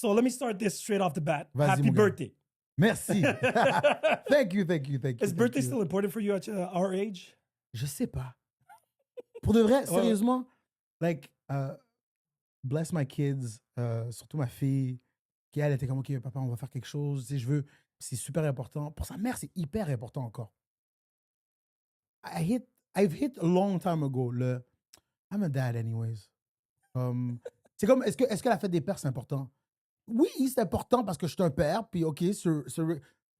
So let me start this straight off the bat. Vas-y, Happy mon gars. birthday. Merci. Thank you. Is birthday still important for you at our age? Je sais pas. Pour de vrai, sérieusement, like, bless my kids, surtout ma fille, qui elle était comme, OK, papa, on va faire quelque chose. Tu sais, je veux, c'est super important. Pour sa mère, c'est hyper important encore. I've hit a long time ago I'm a dad anyways. C'est comme, est-ce que la fête des pères, c'est important? Oui, c'est important parce que je suis un père, puis OK,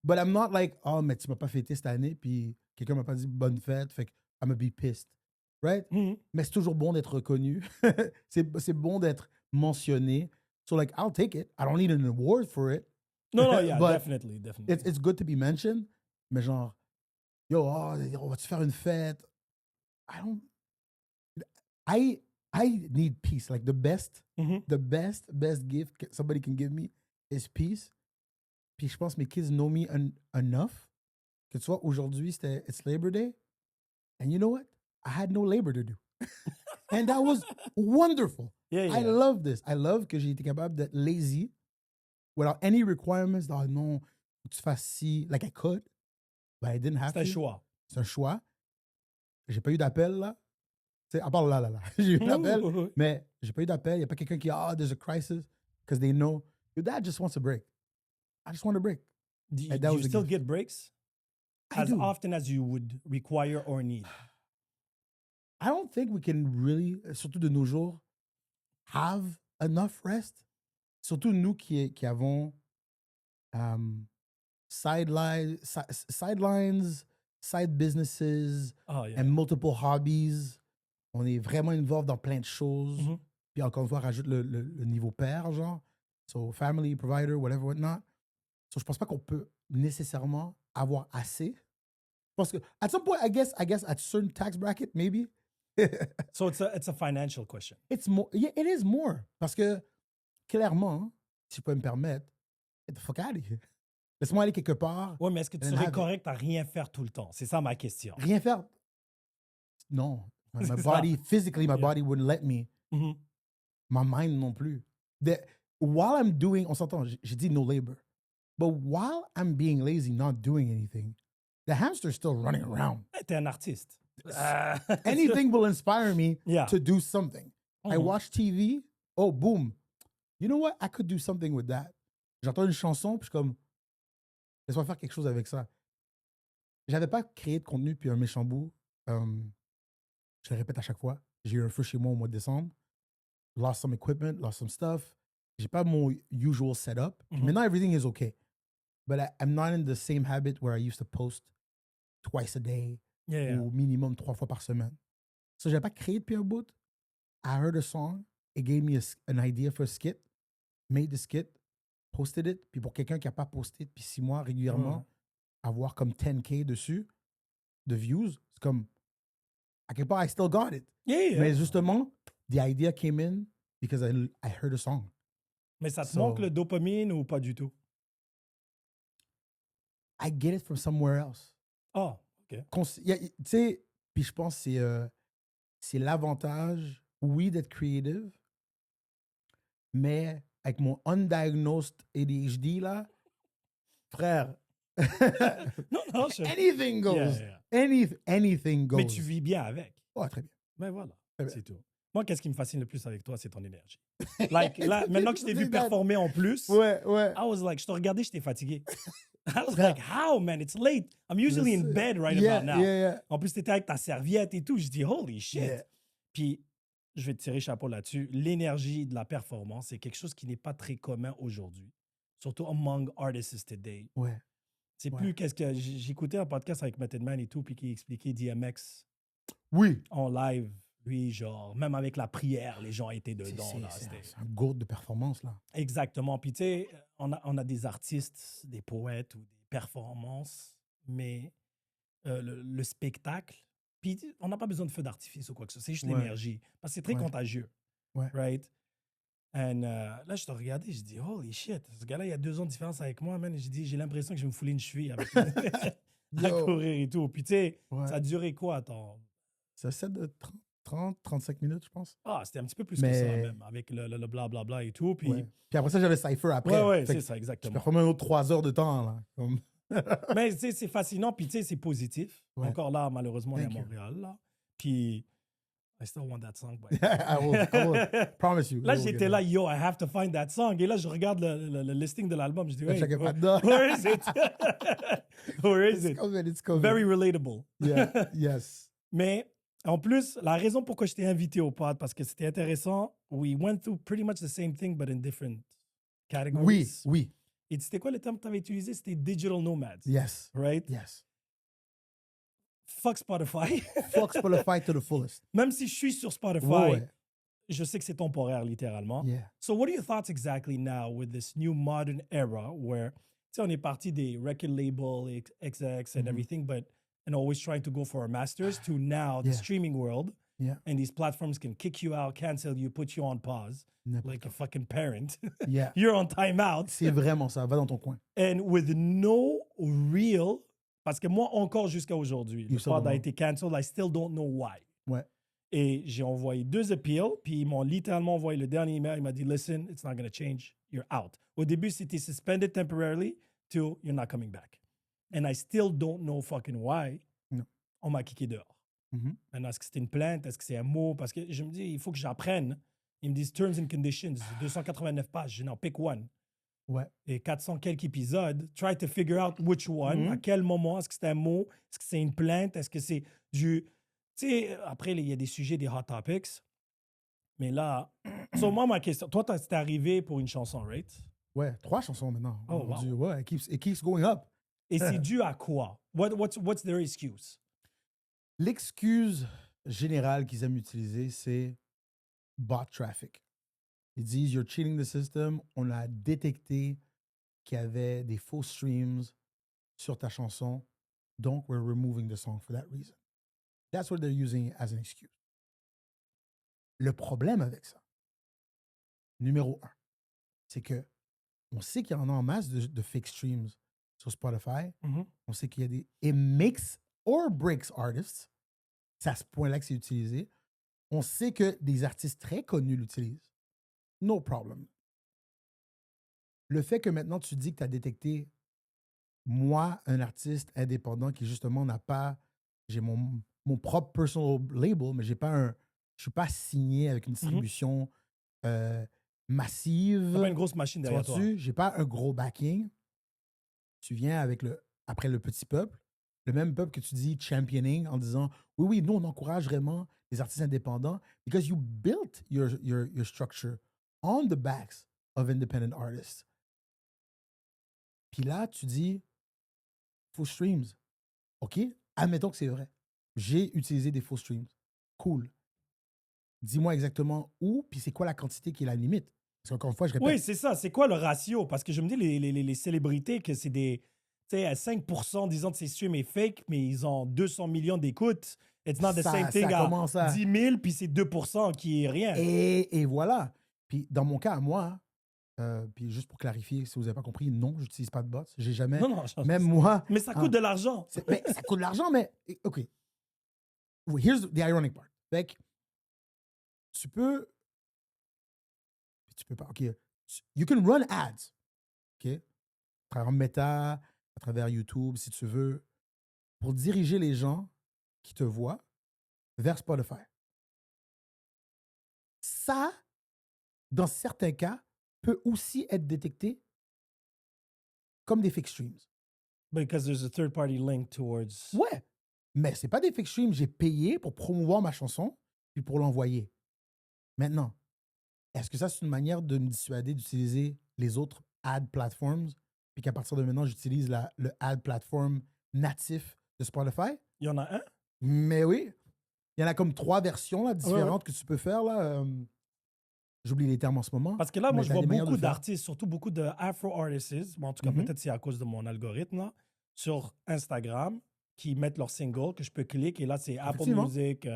but I'm not like, oh, mais tu m'as pas fêté cette année, puis quelqu'un m'a pas dit bonne fête, fait que I'm gonna be pissed. Right? Mm-hmm. Mais c'est toujours bon d'être reconnu. c'est bon d'être mentionné. So, like, I'll take it. I don't need an award for it. No, yeah, But definitely. It's good to be mentioned. Mais genre, yo, on va-tu faire une fête? I need peace. Like, the best gift somebody can give me is peace. Puis je pense que mes kids know me enough que tu vois, aujourd'hui, it's Labor Day. And you know what? I had no labor to do. And that was wonderful. Yeah. I love this. I love que j'ai été capable d'être lazy without any requirements. Oh non, faut que tu fasses ci. Like I could, but I didn't have to. C'est un choix. C'est un choix. J'ai pas eu d'appel, là. Tu sais, à part là. J'ai eu un appel, mais j'ai pas eu d'appel. Il n'y a pas quelqu'un qui there's a crisis, because they know your dad just wants a break. I just want a break. Do you still get breaks? As do. often as you would require or need? I don't think we can really, surtout de nos jours, have enough rest. Surtout nous qui avons sidelines, side businesses, and multiple hobbies. On est vraiment involved dans plein de choses. Mm-hmm. Puis encore une fois, rajoute le niveau père, genre. So, family, provider, whatever, whatnot. So, je pense pas qu'on peut nécessairement avoir assez. Parce que, at some point, I guess at certain tax bracket, maybe. So it's a financial question. It's more. Yeah, it is more. Parce que, clairement, si je peux me permettre, get the fuck out of here. Laisse-moi aller quelque part. Oui, mais est-ce que tu serais correct à rien faire tout le temps? C'est ça ma question. Rien faire? Non. My body, physically, my body wouldn't let me. Mm-hmm. My mind non plus. While I'm doing, on s'entend, j'ai dit no labor. But while I'm being lazy, not doing anything, the hamster's still running around. T'es un artiste. Anything will inspire me to do something. Mm-hmm. I watch TV. Oh, boom. You know what? I could do something with that. J'entends une chanson, puis je suis comme, laisse-moi faire quelque chose avec ça. J'avais pas créé de contenu depuis un méchant bout. Je le répète à chaque fois. J'ai eu un feu chez moi au mois de décembre. Lost some equipment, lost some stuff. J'ai pas mon usual setup. Mm-hmm. Maintenant, everything is okay. But I'm not in the same habit where I used to post twice a day ou minimum 3 fois par semaine. So, j'avais pas créé depuis un bout. I heard a song. It gave me an idea for a skit. Made the skit. Posted it. Puis pour quelqu'un qui n'a pas posté depuis 6 mois régulièrement, avoir comme 10K dessus, de views, c'est comme, à quelque part, I still got it. Yeah. Mais justement, the idea came in because I heard a song. Mais ça te manque le dopamine ou pas du tout? I get it from somewhere else. Oh, OK. Tu sais, puis je pense que c'est l'avantage, oui, d'être creative, mais avec mon undiagnosed ADHD, là, frère, non, anything goes. Anything goes. Mais tu vis bien avec. Oh, très bien. Ben voilà, c'est tout. Moi, qu'est-ce qui me fascine le plus avec toi, c'est ton énergie. Like, là, maintenant que je t'ai vu performer en plus, ouais. I was like, je te regardais, j'étais fatigué. I was like, how, man? It's late. I'm usually in bed right about now. Yeah. En plus, t'étais avec ta serviette et tout. Je dis, holy shit. Yeah. Puis, je vais te tirer chapeau là-dessus. L'énergie de la performance, c'est quelque chose qui n'est pas très commun aujourd'hui. Surtout among artists today. Ouais. C'est plus qu'est-ce que... J'écoutais un podcast avec Method Man et tout, puis qui expliquait DMX. Oui. En live. Lui, genre, même avec la prière, les gens étaient dedans. C'est un gourde de performance, là. Exactement. Puis, tu sais, on a des artistes, des poètes ou des performances, mais le spectacle, puis on n'a pas besoin de feu d'artifice ou quoi que ce soit. C'est juste l'énergie. Parce que c'est très contagieux. Ouais. Right? Et là, je te regardais, je dis, holy shit, ce gars-là, il y a 2 ans de différence avec moi, man. J'ai l'impression que je vais me fouler une cheville avec à courir et tout. Puis, tu sais, ça a duré quoi, attends? Ça 7 de 30. 30, 35 minutes, je pense. Ah, c'était un petit peu plus que ça, même, avec le blablabla et tout. Puis, puis après ça, j'avais Cypher après. Ouais, c'est ça, exactement. Je performais un autre 3 heures de temps, là. Comme... Mais c'est fascinant, puis tu sais, c'est positif. Encore là, malheureusement, on est à Montréal, là. Puis, I still want that song. I will promise you. Là, j'étais là, yo, I have to find that song. Et là, je regarde le listing de l'album. Je dis, hey, where is it? Where is it? It's coming. Very relatable. Yeah, yes. Mais en plus, la raison pourquoi je t'ai invité au pod, parce que c'était intéressant, we went through pretty much the same thing, but in different categories. Oui. Et c'était quoi le terme que tu avais utilisé? C'était digital nomads. Yes. Right? Yes. Fuck Spotify. Fuck Spotify to the fullest. Même si je suis sur Spotify, je sais que c'est temporaire, littéralement. Yeah. So what are your thoughts exactly now with this new modern era where, tu sais, on est parti des record label, XX and everything, and always trying to go for our masters to now the streaming world. Yeah. And these platforms can kick you out, cancel you, put you on pause, like a fucking parent. Yeah. You're on timeout. C'est vraiment ça. Va dans ton coin. And with no real... Parce que moi, encore jusqu'à aujourd'hui, le pod a été cancelled. I still don't know why. Ouais. Et j'ai envoyé 2 appeals, puis ils m'ont littéralement envoyé le dernier email. Il m'a dit, listen, it's not going to change. You're out. Au début, c'était suspended temporarily till you're not coming back. And I still don't know fucking why. No. On m'a kické dehors. Maintenant, est-ce que c'était une plainte? Est-ce que c'est un mot? Parce que je me dis, il faut que j'apprenne. Ils me disent terms and conditions, 289 pages. Je n'en pick one. Ouais. Et 400 quelques épisodes. Try to figure out which one. À quel moment? Est-ce que c'est un mot? Est-ce que c'est une plainte? Est-ce que c'est du... Tu sais, après, il y a des sujets, des hot topics. Mais là... So, moi, ma question... Toi, t'es arrivé pour une chanson, right? Ouais, 3 chansons maintenant. Oh, wow. Ouais, it keeps going up. Et c'est dû à quoi? What's their excuse? L'excuse générale qu'ils aiment utiliser, c'est bot traffic. Ils disent, you're cheating the system. On a détecté qu'il y avait des faux streams sur ta chanson. Donc, we're removing the song for that reason. That's what they're using as an excuse. Le problème avec ça, numéro 1, c'est que on sait qu'il y en a en masse de fake streams sur Spotify. On sait qu'il y a des... It makes or breaks artists. C'est à ce point-là que c'est utilisé. On sait que des artistes très connus l'utilisent. No problem. Le fait que maintenant tu dis que tu as détecté, moi, un artiste indépendant qui justement n'a pas, j'ai mon propre personal label, mais je ne suis pas signé avec une distribution massive. Tu n'as pas une grosse machine derrière toi. Je n'ai pas un gros backing. Tu viens après le petit peuple, le même peuple que tu dis championing en disant, oui, nous, on encourage vraiment les artistes indépendants because you built your structure on the backs of independent artists. Puis là, tu dis, faux streams. OK? Admettons que c'est vrai. J'ai utilisé des faux streams. Cool. Dis-moi exactement où, puis c'est quoi la quantité qui est la limite. Parce qu'encore une fois, je répète. Oui, c'est ça. C'est quoi le ratio? Parce que je me dis, les célébrités, que c'est des... Tu sais, à 5%, disons que ces streams est fake, mais ils ont 200 millions d'écoutes. It's not the same thing à 10 000, puis c'est 2% qui est rien. Et voilà. Puis dans mon cas, à moi, puis juste pour clarifier, si vous n'avez pas compris, non, je n'utilise pas de bots. J'ai jamais... Non, même moi... Mais ça coûte de l'argent. Mais ça coûte de l'argent, mais... OK. Here's the ironic part. Fait que tu peux pas... OK. You can run ads. OK? À travers Meta, à travers YouTube, si tu veux, pour diriger les gens qui te voient vers Spotify. Ça, dans certains cas, peut aussi être détecté comme des fake streams. Because there's a third-party link towards... Ouais, mais c'est pas des fake streams. J'ai payé pour promouvoir ma chanson puis pour l'envoyer. Maintenant, est-ce que ça, c'est une manière de me dissuader d'utiliser les autres ad platforms puis qu'à partir de maintenant, j'utilise le ad platform natif de Spotify? Il y en a un? Mais oui. Il y en a comme 3 versions là, différentes que tu peux faire. Là. J'oublie les termes en ce moment. Parce que là, moi, je vois beaucoup d'artistes, surtout beaucoup de Afro-artists, en tout cas, peut-être c'est à cause de mon algorithme, là, sur Instagram, qui mettent leur single, que je peux cliquer, et là, c'est Apple Music,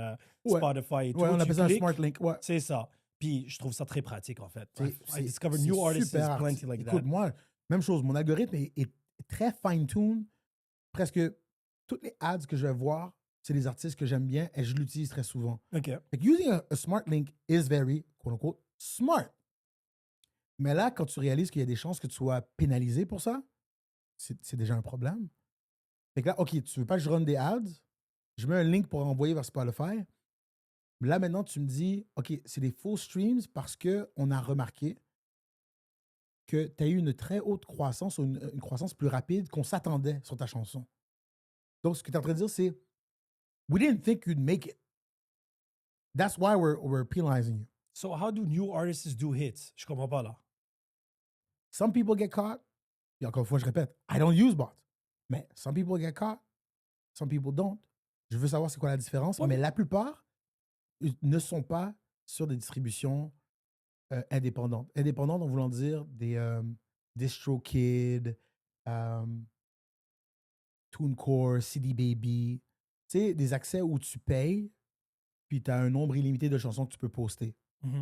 Spotify et tout. Ouais, on appelle ça un smart link. Ouais. C'est ça. Puis, je trouve ça très pratique, en fait. I discover new artists plenty like that. Écoute, moi, même chose, mon algorithme est très fine-tuned. Presque toutes les ads que je vais voir, c'est des artistes que j'aime bien et je l'utilise très souvent. OK. Like, using a smart link is very, quote-unquote, smart. Mais là, quand tu réalises qu'il y a des chances que tu sois pénalisé pour ça, c'est déjà un problème. Fait que là, OK, tu veux pas que je run des ads? Je mets un link pour envoyer vers Spotify. Mais là, maintenant, tu me dis, OK, c'est des faux streams parce qu'on a remarqué que tu as eu une très haute croissance ou une croissance plus rapide qu'on s'attendait sur ta chanson. Donc, ce que tu es en train de dire, c'est we didn't think you'd make it. That's why we're penalizing you. So how do new artists do hits? Je comprends pas là. Some people get caught. Et encore une fois, je répète, I don't use bots. Mais some people get caught, some people don't. Je veux savoir c'est quoi la différence, mais la plupart ne sont pas sur des distributions indépendantes. Indépendantes en voulant dire des DistroKid, TuneCore, CD Baby. Tu sais, des accès où tu payes, puis tu as un nombre illimité de chansons que tu peux poster.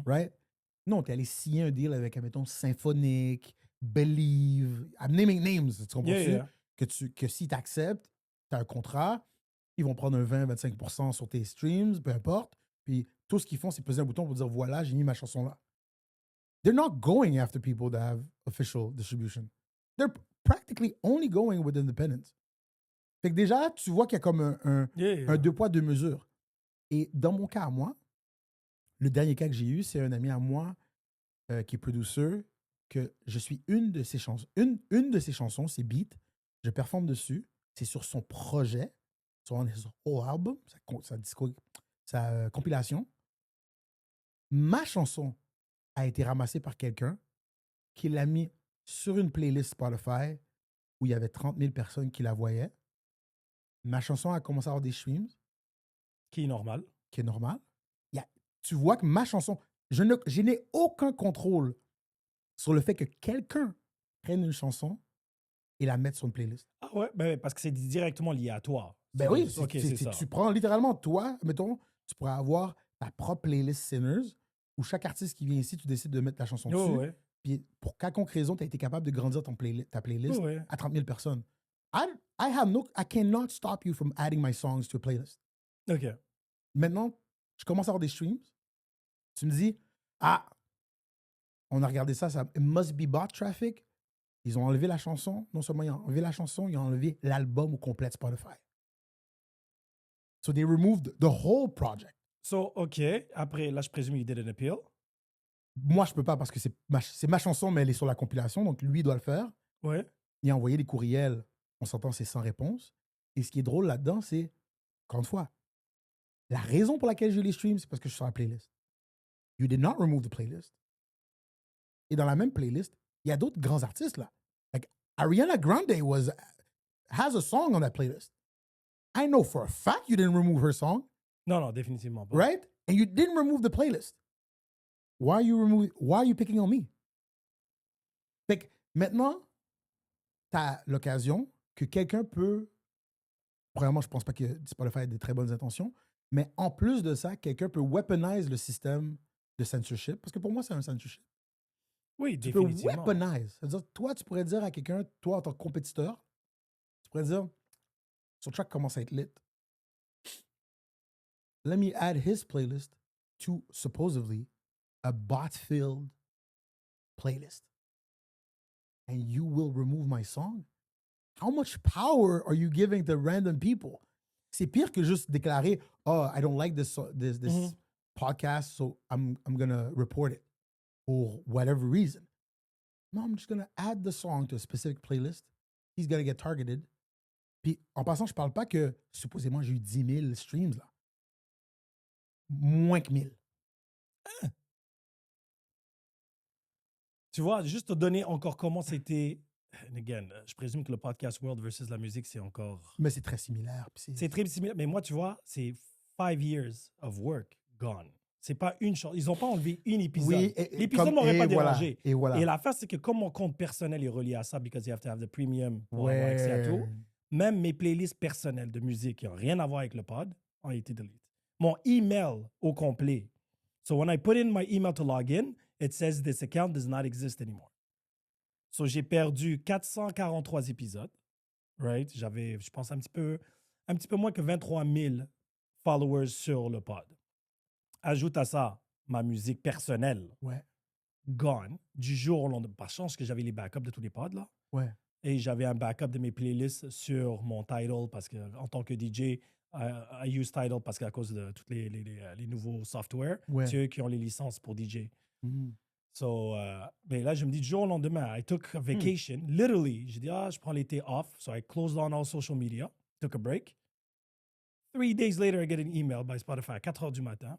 Right? Non, tu es allé signer un deal avec, admettons, Symphonic, Believe, I'm naming names, tu comprends-tu? Que si tu acceptes, tu as un contrat, ils vont prendre un 20-25% sur tes streams, peu importe, puis tout ce qu'ils font, c'est peser un bouton pour dire, voilà, j'ai mis ma chanson là. They're not going after people that have official distribution. They're practically only going with independents. Fait que déjà, tu vois qu'il y a comme un deux poids, deux mesures. Et dans mon cas à moi, le dernier cas que j'ai eu, c'est un ami à moi qui est producer, que je suis une de ses chansons. Une de ses chansons, c'est Beat. Je performe dessus. C'est sur son projet, sur son whole album, sa compilation. Ma chanson a été ramassée par quelqu'un qui l'a mis sur une playlist Spotify où il y avait 30 000 personnes qui la voyaient. Ma chanson a commencé à avoir des streams. Qui est normal. Qui est normal. Tu vois que ma chanson, je n'ai aucun contrôle sur le fait que quelqu'un prenne une chanson et la mette sur une playlist. Ah ouais? Ben, parce que c'est directement lié à toi. Ben oui, c'est ça. Tu prends littéralement toi, mettons, tu pourrais avoir ta propre playlist Sinners où chaque artiste qui vient ici, tu décides de mettre ta chanson dessus. Ouais. Puis pour quelconque raison, tu as été capable de grandir ta playlist à 30 000 personnes. I cannot stop you from adding my songs to a playlist. OK. Maintenant, je commence à avoir des streams. Tu me dis, on a regardé ça, it must be bot traffic. Ils ont enlevé la chanson. Non seulement ils ont enlevé la chanson, ils ont enlevé l'album au complet de Spotify. So they removed the whole project. So, OK. Après, là, je présume qu'il did an appeal. Moi, je peux pas parce que c'est ma chanson, mais elle est sur la compilation, donc lui, il doit le faire. Ouais. Il a envoyé des courriels. On s'entend, c'est sans réponse. Et ce qui est drôle là-dedans, c'est, encore une fois, la raison pour laquelle j'ai eu les streams, c'est parce que je suis sur la playlist. You did not remove the playlist. Et dans la même playlist, il y a d'autres grands artistes là. Like Ariana Grande has a song on that playlist. I know for a fact you didn't remove her song. Non, définitivement pas. Right? And you didn't remove the playlist. Why are you picking on me? Fait que maintenant, tu as l'occasion que quelqu'un peut. Premièrement, je pense pas que Spotify ait des très bonnes intentions, mais en plus de ça, quelqu'un peut weaponize le système de censorship, parce que pour moi, c'est un censorship. Oui, tu peux définitivement. weaponize. C'est-à-dire, toi, tu pourrais dire à quelqu'un, toi, en tant que compétiteur, tu pourrais dire, son track commence à être lit. Let me add his playlist to supposedly a bot-filled playlist. And you will remove my song? How much power are you giving to random people? C'est pire que juste déclarer, oh, I don't like this podcast, so I'm going to report it for whatever reason. No, I'm just going to add the song to a specific playlist. He's going to get targeted. Puis, en passant, je parle pas que, supposément, j'ai eu 10 000 streams, là. Moins que 1000. Hein? Tu vois, juste te donner encore comment c'était. And again, je présume que le podcast World versus la musique, c'est encore. Mais c'est très similaire. C'est très similaire. Mais moi, tu vois, c'est 5 years of work gone. C'est pas une chose. Ils n'ont pas enlevé une épisode. Oui, l'épisode ne m'aurait pas dérangé. Et voilà. Et l'affaire, c'est que comme mon compte personnel est relié à ça, because you have to have the premium pour avoir accès à tout, même mes playlists personnelles de musique qui n'ont rien à voir avec le pod ont été deleted. Mon email au complet. So when I put in my email to log in, it says this account does not exist anymore. So j'ai perdu 443 épisodes. Right? J'avais, je pense, un petit peu moins que 23 000 followers sur le pod. Ajoute à ça ma musique personnelle. Ouais. Gone. Du jour au lendemain. Par chance que j'avais les backups de tous les pods, là. Ouais. Et j'avais un backup de mes playlists sur mon Tidal parce qu'en tant que DJ, I use Tidal parce qu'à cause de tous les nouveaux softwares, Ouais. c'est eux qui ont les licences pour DJ. Mm-hmm. So, mais là, je me dis du jour au lendemain, I took a vacation. Literally, j'ai dit, je prends l'été off. So I closed down all social media, took a break. 3 days later, I get an email by Spotify à 4 heures du matin.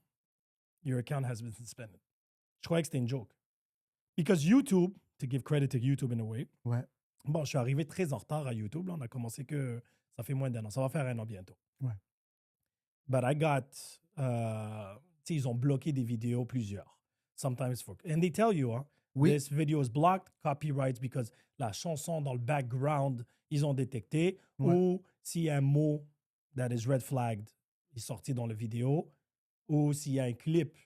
Your account has been suspended. Je croyais que c'était une joke. Because YouTube, to give credit to YouTube in a way, ouais. Bon, je suis arrivé très en retard à YouTube. Là, on a commencé que ça fait moins d'un an. Ça va faire 1 an bientôt. Ouais. But I got, ils ont bloqué des vidéos, plusieurs. Sometimes for, and they tell you, this video is blocked, copyrights, because la chanson dans le background, ils ont détecté, ou s'il y a un mot that is red flagged, est sorti dans la vidéo, ou s'il y a un clip,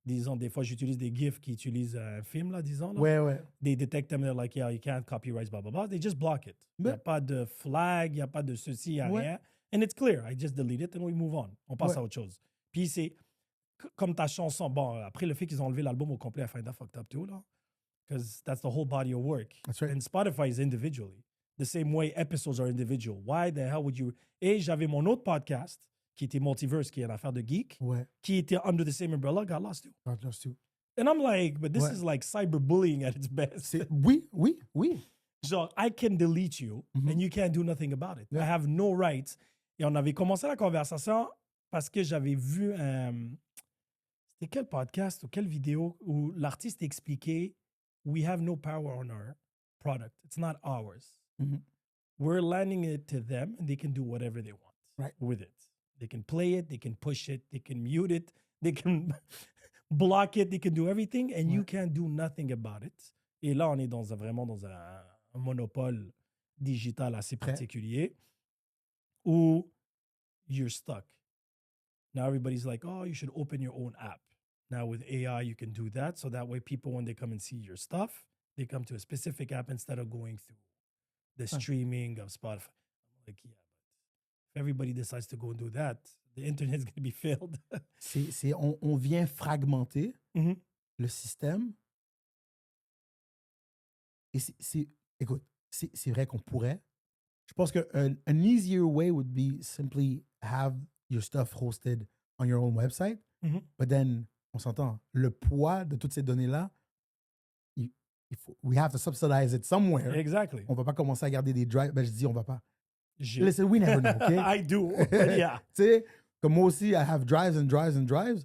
disons, des fois, j'utilise des GIFs qui utilisent un film, là, disons. Là. Ouais. They detect them, they're like, yeah, you can't copyright, blah, blah, blah. They just block it. Il n'y a pas de flag, il n'y a pas de ceci, il n'y a rien. And it's clear. I just delete it and we move on. On passe à autre chose. Puis c'est comme ta chanson. Bon, après le fait qu'ils ont enlevé l'album au complet, I find that fucked up too, là. Because that's the whole body of work. That's right. And Spotify is individually. The same way episodes are individual. Why the hell would you... Et j'avais mon autre podcast qui était Multiverse, qui est une affaire de geek, qui était under the same umbrella, got lost too. Got lost too. And I'm like, but this is like cyberbullying at its best. Oui. Genre, I can delete you and you can't do nothing about it. I have no rights. Et on avait commencé la conversation parce que j'avais vu c'était quel podcast ou quelle vidéo où l'artiste expliquait we have no power on our product. It's not ours. We're lending it to them and they can do whatever they want with it. They can play it, they can push it, they can mute it, they can block it, they can do everything and you can't do nothing about it. Et là, on est vraiment dans un monopole digital assez particulier où you're stuck. Now everybody's like, oh, you should open your own app. Now with AI, you can do that. So that way people, when they come and see your stuff, they come to a specific app instead of going through the streaming of Spotify. I'm like, yeah, but if everybody decides to go and do that, the internet is going to be filled. On vient fragmenter le système. Et écoute, c'est vrai qu'on pourrait. Je pense qu'un easier way would be simply have your stuff hosted on your own website. But then, on s'entend, le poids de toutes ces données-là, we have to subsidize it somewhere. Exactly. On ne va pas commencer à garder des drives. Ben, je dis, on va pas. Listen, we never know, okay? I do, but yeah. Tu sais, comme moi aussi, I have drives and drives and drives,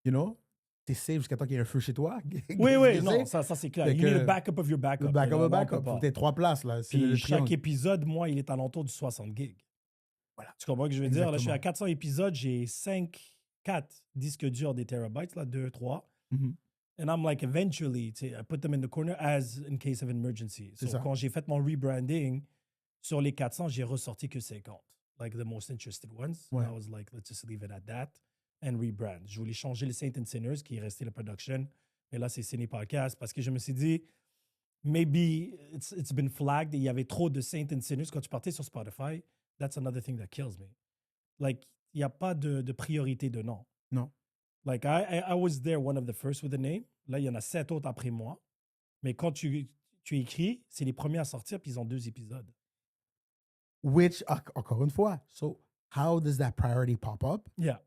you know? T'es safe jusqu'à temps qu'il y ait un feu chez toi. Oui, non, ça c'est clair. You need a backup of your backup. Le backup of backup. Faut que t'aies 3 places, là. Puis chaque épisode, moi, il est alentour du 60 gigs. Voilà. Tu comprends ce que je veux dire? Là, je suis à 400 épisodes, j'ai 4 disques durs des terabytes, là, 2, 3. And I'm like, eventually, I put them in the corner as in case of emergency. So quand j'ai fait mon rebranding, sur les 400, j'ai ressorti que 50. Like the most interested ones. And I was like, let's just leave it at that. And rebrand. Je voulais changer le Saint and Sinners, qui est resté la production. Mais là, c'est Ciné Podcast parce que je me suis dit, maybe it's been flagged. Il y avait trop de Saint and Sinners. Quand tu partais sur Spotify, that's another thing that kills me. Like, il n'y a pas de priorité de nom. Non. Like, I was there one of the first with the name. Là, il y en a 7 autres après moi. Mais quand tu écris, c'est les premiers à sortir, puis ils ont 2 épisodes. Which, encore une fois, so how does that priority pop up? Yeah.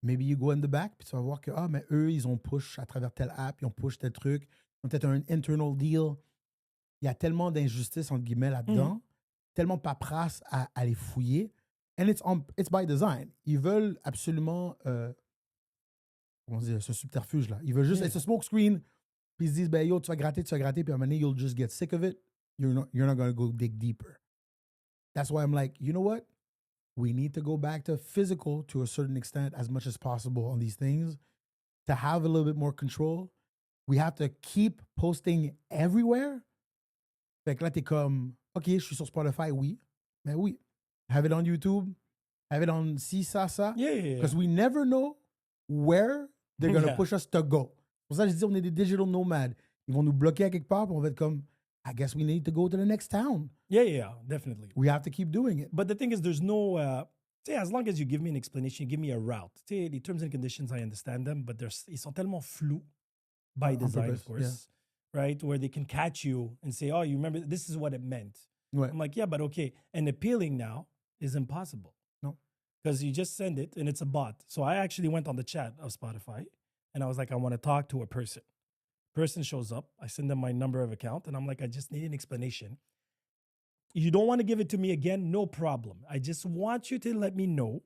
Maybe you go in the back, puis tu vas voir que, mais eux, ils ont push à travers telle app, ils ont push tel truc, ils ont peut-être un internal deal. Il y a tellement d'injustice, entre guillemets, là-dedans, tellement paperasse à les fouiller. And it's by design. Ils veulent absolument, comment dire, ce subterfuge-là. Ils veulent juste, it's a smoke screen, puis ils se disent, ben yo, tu vas gratter, puis à un moment donné, you'll just get sick of it. You're not going to go dig deeper. That's why I'm like, you know what? We need to go back to physical to a certain extent as much as possible on these things to have a little bit more control. We have to keep posting everywhere. Fait que là, t'es comme, OK, je suis sur Spotify, oui. Mais oui. Have it on YouTube. Have it on ça. Yeah. Because we never know where they're going to push us to go. Pour ça, je dis, on est des digital nomades. Ils vont nous bloquer à quelque part, puis on va être comme, I guess we need to go to the next town. Yeah, definitely. We have to keep doing it. But the thing is, there's no as long as you give me an explanation, you give me a route. The terms and conditions, I understand them, but ils sont tellement flous by design, of course, right? Where they can catch you and say, oh, you remember, this is what it meant. Ouais. I'm like, yeah, but okay. And appealing now is impossible. No. Because you just send it and it's a bot. So I actually went on the chat of Spotify and I was like, I want to talk to a person. Person shows up. I send them my number of account and I'm like, I just need an explanation. You don't want to give it to me again? No problem. I just want you to let me know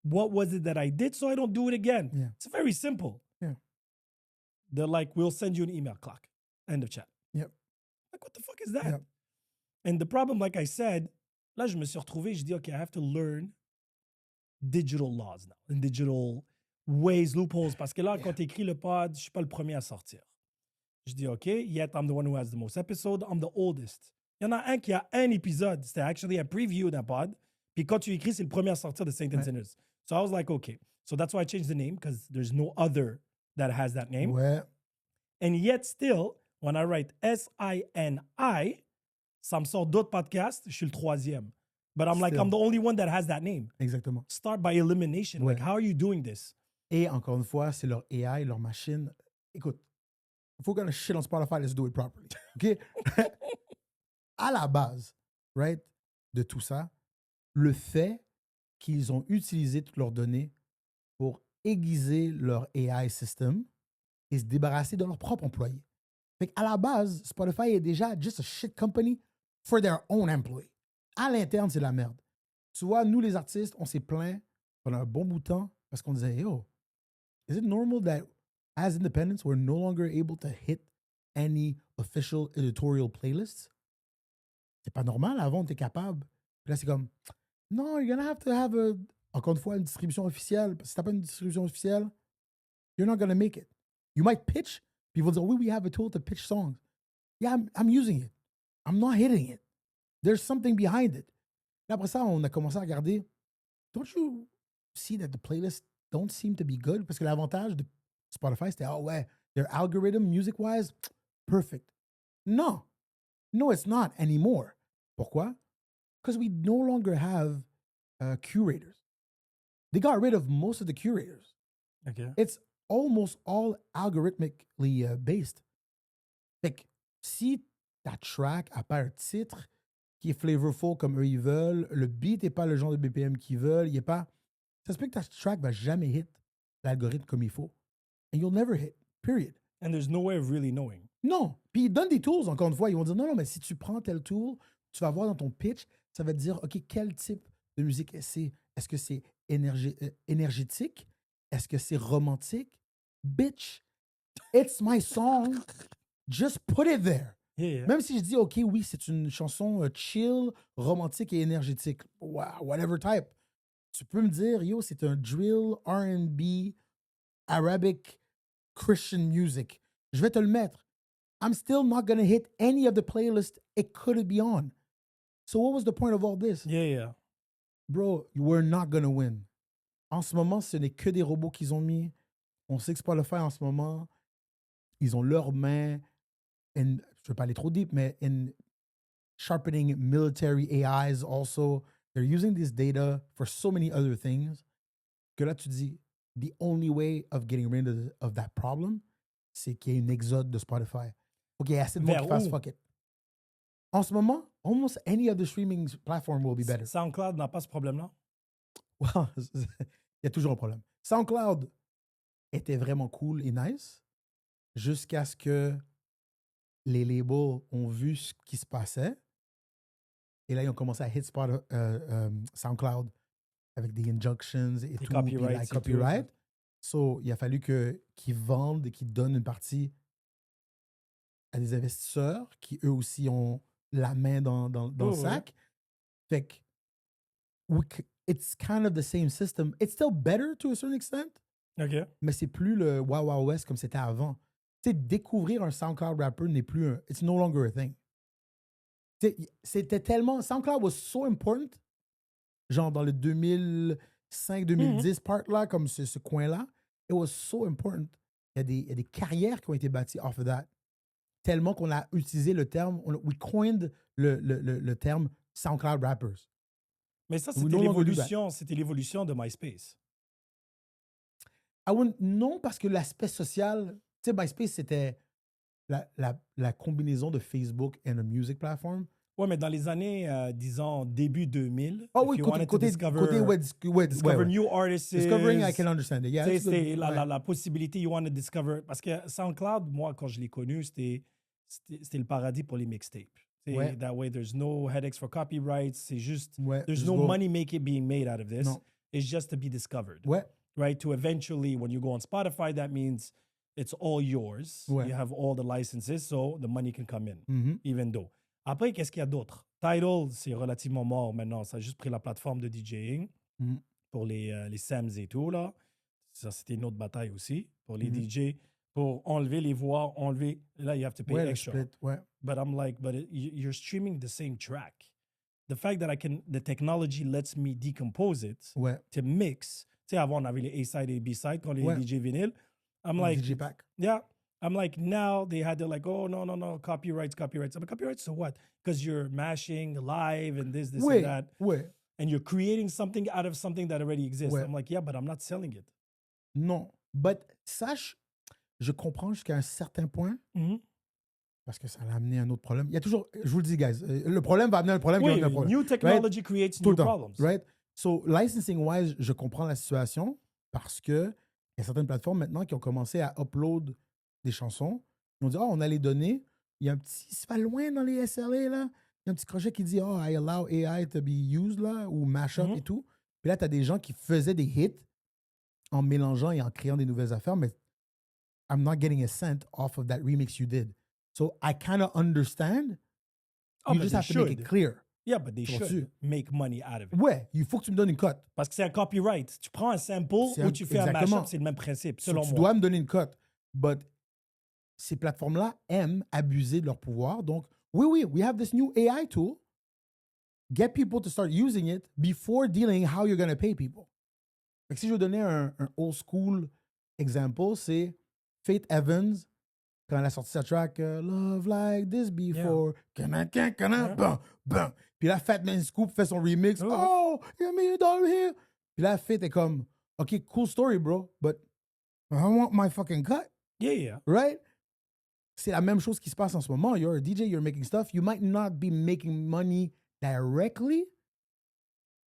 what was it that I did so I don't do it again. Yeah. It's very simple. Yeah. They're like, we'll send you an email clock. End of chat. Yep. Like, what the fuck is that? Yep. And the problem, like I said, là, je me suis retrouvé, je dis, okay, I have to learn digital laws now, and digital ways, loopholes, parce que là, quand tu écris le pod, je suis pas le premier à sortir. Je dis, okay, yet I'm the one who has the most episode, I'm the oldest. Il y en a un qui a un épisode, c'était actually a preview d'un pod, puis quand tu écris, c'est le premier à sortir de Saints and Sinners. So I was like, okay. So that's why I changed the name, because there's no other that has that name. Ouais. And yet still, when I write SINI, ça me sort d'autres podcasts, je suis le troisième. But I'm like, I'm the only one that has that name. Exactement. Start by elimination. Ouais. Like, how are you doing this? Et encore une fois, c'est leur AI, leur machine. Écoute, if we're gonna shit on Spotify, let's do it properly. OK? À la base, right, de tout ça, le fait qu'ils ont utilisé toutes leurs données pour aiguiser leur AI system et se débarrasser de leurs propres employés. Fait qu'à la base, Spotify est déjà just a shit company for their own employee. À l'interne, c'est de la merde. Tu vois, nous, les artistes, on s'est plaint pendant un bon bout de temps parce qu'on disait, yo, is it normal that as independents, we're no longer able to hit any official editorial playlists? C'est pas normal, avant, t'es capable. Puis là, c'est comme, non, you're gonna have to have encore une fois, une distribution officielle. Parce que si t'as pas une distribution officielle, you're not gonna make it. You might pitch, puis ils vont dire, oui, we have a tool to pitch songs. Yeah, I'm using it. I'm not hitting it. There's something behind it. Là, après ça, on a commencé à regarder. Don't you see that the playlists don't seem to be good? Parce que l'avantage de Spotify, c'était, oh ouais, their algorithm, music-wise, perfect. No. No, it's not anymore. Pourquoi? Because we no longer have curators. They got rid of most of the curators. Okay. It's almost all algorithmically based. Fait que si ta track a pas un titre qui est flavorful comme eux ils veulent, le beat n'est pas le genre de BPM qu'ils veulent, il est pas... Ça se peut que ta track va jamais hit l'algorithme comme il faut. And you'll never hit, period. And there's no way of really knowing. Non. Puis ils donnent des tools, encore une fois. Ils vont dire, non, mais si tu prends tel tool, tu vas voir dans ton pitch, ça va te dire, OK, quel type de musique c'est? Est-ce que c'est énergétique? Est-ce que c'est romantique? Bitch, it's my song. Just put it there. Yeah. Même si je dis, OK, oui, c'est une chanson chill, romantique et énergétique. Wow, whatever type. Tu peux me dire, yo, c'est un drill, R&B, Arabic, Christian music. Je vais te le mettre. I'm still not going to hit any of the playlists it could be on. So what was the point of all this? Yeah. Bro, we're not going to win. En ce moment, ce n'est que des robots qu'ils ont mis. On sait que Spotify, en ce moment, ils ont leurs mains, je ne veux pas aller trop deep, mais in sharpening military AIs also. They're using this data for so many other things. Que là, tu dis, the only way of getting rid of that problem, c'est qu'il y ait une exode de Spotify. OK, assez de monde qui fasse fuck it. En ce moment, almost any other streaming platform will be better. SoundCloud n'a pas ce problème-là? Well, il y a toujours un problème. SoundCloud était vraiment cool et nice jusqu'à ce que les labels ont vu ce qui se passait. Et là, ils ont commencé à hit SoundCloud avec des injunctions et tout, copyright. So, il a fallu qu'ils vendent et qu'ils donnent une partie à des investisseurs qui, eux aussi, ont la main dans le sac. Fait que, it's kind of the same system. It's still better to a certain extent. Okay. Mais c'est plus le Wild Wild West comme c'était avant. Tu sais, découvrir un SoundCloud rapper n'est plus un... It's no longer a thing. C'était tellement... SoundCloud was so important. Genre dans le 2005-2010 part-là, comme ce coin-là. It was so important. Il y a des carrières qui ont été bâties off of that. Tellement qu'on a utilisé le terme... We coined le terme SoundCloud rappers. Mais ça, We c'était no longer do that. l'évolution de MySpace. Non, parce que l'aspect social, tu sais, MySpace, c'était la combinaison de Facebook and a music platform. Ouais, mais dans les années, disons, début 2000, Oh if oui, you wanted to discover new artists, Discovering, I can understand it. Yeah, tu sais, that's good. c'était la possibilité, you want to discover. Parce que SoundCloud, moi, quand je l'ai connu, c'était le paradis pour les mixtapes. Ouais. That way, there's no headaches for copyrights. C'est juste, Ouais, there's just no go. money being made out of this. Non. It's just to be discovered. Ouais. Right? To eventually, when you go on Spotify, that means it's all yours. Ouais. You have all the licenses, so the money can come in, Mhm. even though. Après, qu'est-ce qu'il y a d'autre? Tidal, c'est relativement mort maintenant. Ça a juste pris la plateforme de DJing Mhm. pour les Sams et tout, là. Ça, c'était une autre bataille aussi pour les Mhm. DJ. Pour enlever les voix, là, you have to pay Ouais, le extra. split, ouais. But I'm like, you're streaming the same track. The fact that the technology lets me decompose it Ouais. to mix. Tu sais, avant, on avait les A-side et B-side quand les Ouais. DJ vinyl. I'm like, DJ pack. yeah. I'm like, now they had to like, oh, no, copyrights. I'm like, copyrights, so what? Because you're mashing live and this Ouais. and that. Ouais. And you're creating something out of something that already exists. Ouais. I'm like, yeah, but I'm not selling it. Non. But sache, je comprends jusqu'à un certain point, Mhm. parce que ça l'a amené à un autre problème. Il y a toujours, je vous le dis, guys, le problème va amener un problème qui va Oui, amener un problème. new technology creates Tout new le temps, problems. right? So, licensing-wise, je comprends la situation parce que il y a certaines plateformes maintenant qui ont commencé à upload des chansons. Ils ont dit, oh, on a les données. Il y a un petit, c'est pas loin dans les SLA, là. Il y a un petit crochet qui dit, oh, I allow AI to be used, là, ou mashup et tout. Puis là, tu as des gens qui faisaient des hits en mélangeant et en créant des nouvelles affaires, mais I'm not getting a cent off of that remix you did. So I kind of understand. Oh, You but just they have to make it should. clear. Yeah, but they Tu vois-tu? should make money out of it. Ouais, il faut que tu me donnes une cote. Parce que c'est un copyright. Tu prends un sample ou tu fais exactement. un mashup, c'est le même principe, So selon tu moi. dois me donner une cote. But ces plateformes-là aiment abuser de leur pouvoir. Donc, oui, we have this new AI tool. Get people to start using it before dealing how you're going to pay people. Fait que si je veux donner un old school example, c'est Faith Evans, quand elle a sorti sa track Love Like This Before, bam, bam. Puis là, Fat Man Scoop fait son remix. Oh, $1 million here. Puis là, Faith est comme, OK, cool story, bro, but I want my fucking cut. Yeah. Right? C'est la même chose qui se passe en ce moment. You're a DJ, you're making stuff. You might not be making money directly,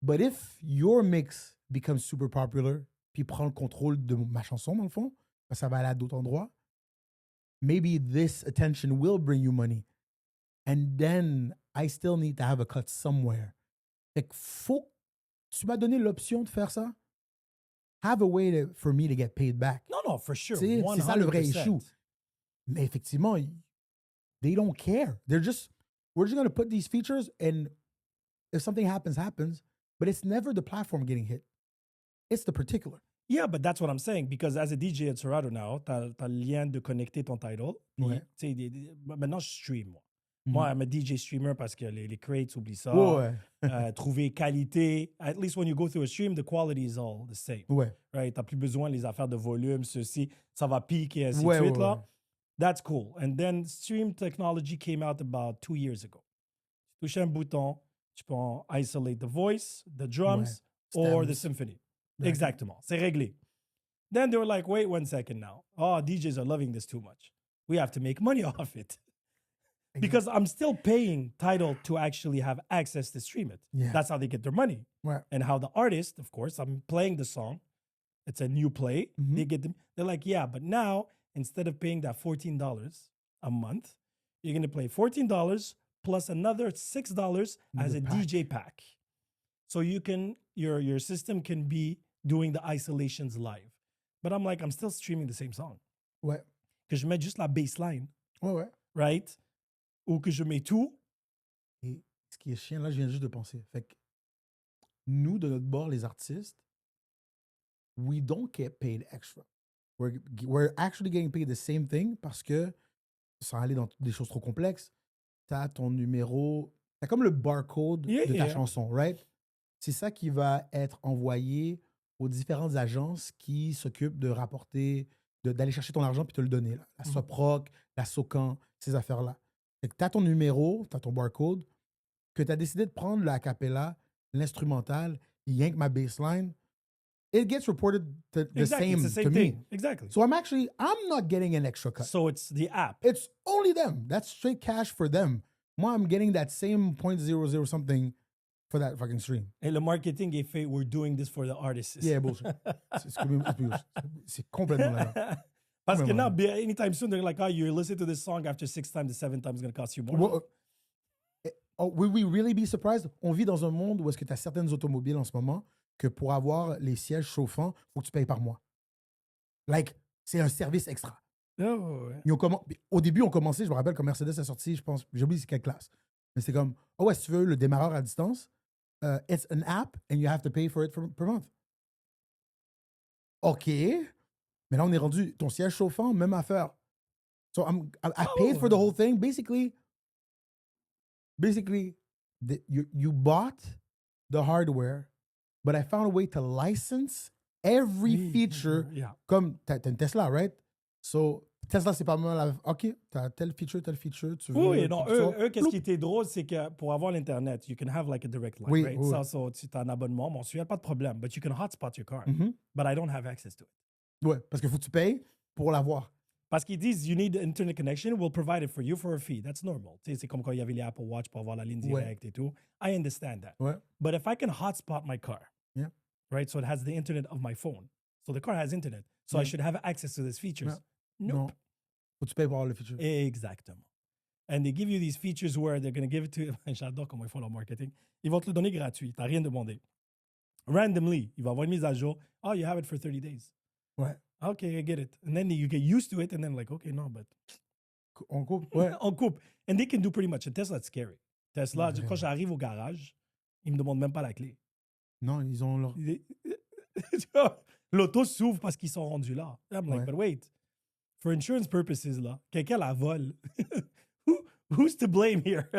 but if your mix becomes super popular, puis prend le contrôle de ma chanson, dans le fond, ça va aller à d'autres endroits, maybe this attention will bring you money. And then I still need to have a cut somewhere. Fait que tu m'as donné l'option de faire ça. Have a way for me to get paid back. No, for sure. C'est ça le vrai 100%. issue. Mais effectivement, they don't care. We're just going to put these features and if something happens, but it's never the platform getting hit. It's the particular. Yeah, but that's what I'm saying. Because as a DJ at Serato now, t'as le lien de connecter ton title. Ouais. Maintenant, je stream, moi. Mhm. Moi, I'm a DJ streamer parce que les crates, oublie ça. Ouais. Trouver qualité. At least when you go through a stream, the quality is all the same. Ouais. Right? T'as plus besoin des affaires de volume, ceci. Ça va piquer, ainsi Ouais, de suite, ouais, là. ouais. That's cool. And then stream technology came out about 2 years ago. Tu touches un bouton, tu peux isolate the voice, the drums, or the symphony. Ouais. Exactement. C'est réglé. Then they were like, wait 1 second now. Oh, DJs are loving this too much. We have to make money off it. Because I'm still paying Tidal to actually have access to stream it. Yeah. That's how they get their money. Ouais. And how the artist, of course, I'm playing the song. It's a new play. Mhm. They get them. They're like, yeah, but now instead of paying that $14 a month, you're going to pay $14 plus another $6 as a DJ pack. So you can your system can be doing the isolations live. But I'm like, I'm still streaming the same song. Ouais. Que je mets juste la baseline, Ouais. right? Ou que je mets tout. Et ce qui est chiant, là, je viens juste de penser. Fait que nous, de notre bord, les artistes, we don't get paid extra. We're actually getting paid the same thing parce que, sans aller dans des choses trop complexes, t'as ton numéro, t'as comme le barcode de ta chanson, right? C'est ça qui va être envoyé aux différentes agences qui s'occupent de rapporter, d'aller chercher ton argent puis te le donner. Là. La Soproc, la Socan, ces affaires-là. Fait que t'as ton numéro, t'as ton barcode, que t'as décidé de prendre le a cappella l'instrumental, il yank ma bassline, it gets reported the exactly. same it's the same to thing. me. Exactly. So I'm not getting an extra cut. So it's the app. It's only them. That's straight cash for them. Moi, I'm getting that same 0.00 something for that fucking stream. Et le marketing est fait, we're doing this for the artists. Yeah, bullshit. C'est complètement là. Parce que now, anytime soon, they're like, oh, you listen to this song after 6 times, the 7th time is going to cost you more. Well, will we really be surprised? On vit dans un monde où est-ce que tu as certaines automobiles en ce moment que pour avoir les sièges chauffants, il faut que tu payes par mois. Like, c'est un service extra. Oh, ouais. Au début, on commençait, je me rappelle quand Mercedes a sorti, je pense, j'ai oublié c'est quelle classe. Mais c'est comme, oh ouais, si tu veux le démarreur à distance, it's an app and you have to pay for it per month. OK. Mais là, on est rendu, ton siège chauffant, même affaire. So I paid for the whole thing. Basically, you bought the hardware, but I found a way to license every feature. Yeah. Comme, t'as une Tesla, right? So, Tesla, c'est pas mal. OK, t'as tel feature, tu veux. Oui, non, eux qu'est-ce qui était drôle, c'est que pour avoir l'Internet, you can have like a direct line, oui, right? Oui. So, tu as un abonnement, bon, il n'y a pas de problème, but you can hotspot your car. Mm-hmm. But I don't have access to it. Ouais, parce qu'il faut que tu payes pour l'avoir. Parce qu'ils disent, you need internet connection, we'll provide it for you for a fee. That's normal. Tu sais, c'est comme quand il y avait les Apple Watch pour avoir la ligne directe et tout. I understand that. Ouais. But if I can hotspot my car, yeah. right? So it has the internet of my phone. So the car has internet. So I should have access to these features. Yeah. Nope. Non. Faut que tu payes pour avoir les features. Exactement. And they give you these features where they're going to give it to you. J'adore comment ils font leur marketing. Ils vont te le donner gratuit. Tu n'as rien demandé. Randomly, il va avoir une mise à jour. Oh, you have it for 30 days. Ouais. Okay, I get it. And then you get used to it, and then like, okay, no, but... On coupe, ouais. On coupe. And they can do pretty much. And Tesla, it's scary. Tesla, Ouais, quand j'arrive au garage, ils me demandent même pas la clé. Non, ils ont leur... L'auto s'ouvre parce qu'ils sont rendus là. I'm like, but wait. For insurance purposes, là, quelqu'un la vole. Who's to blame here?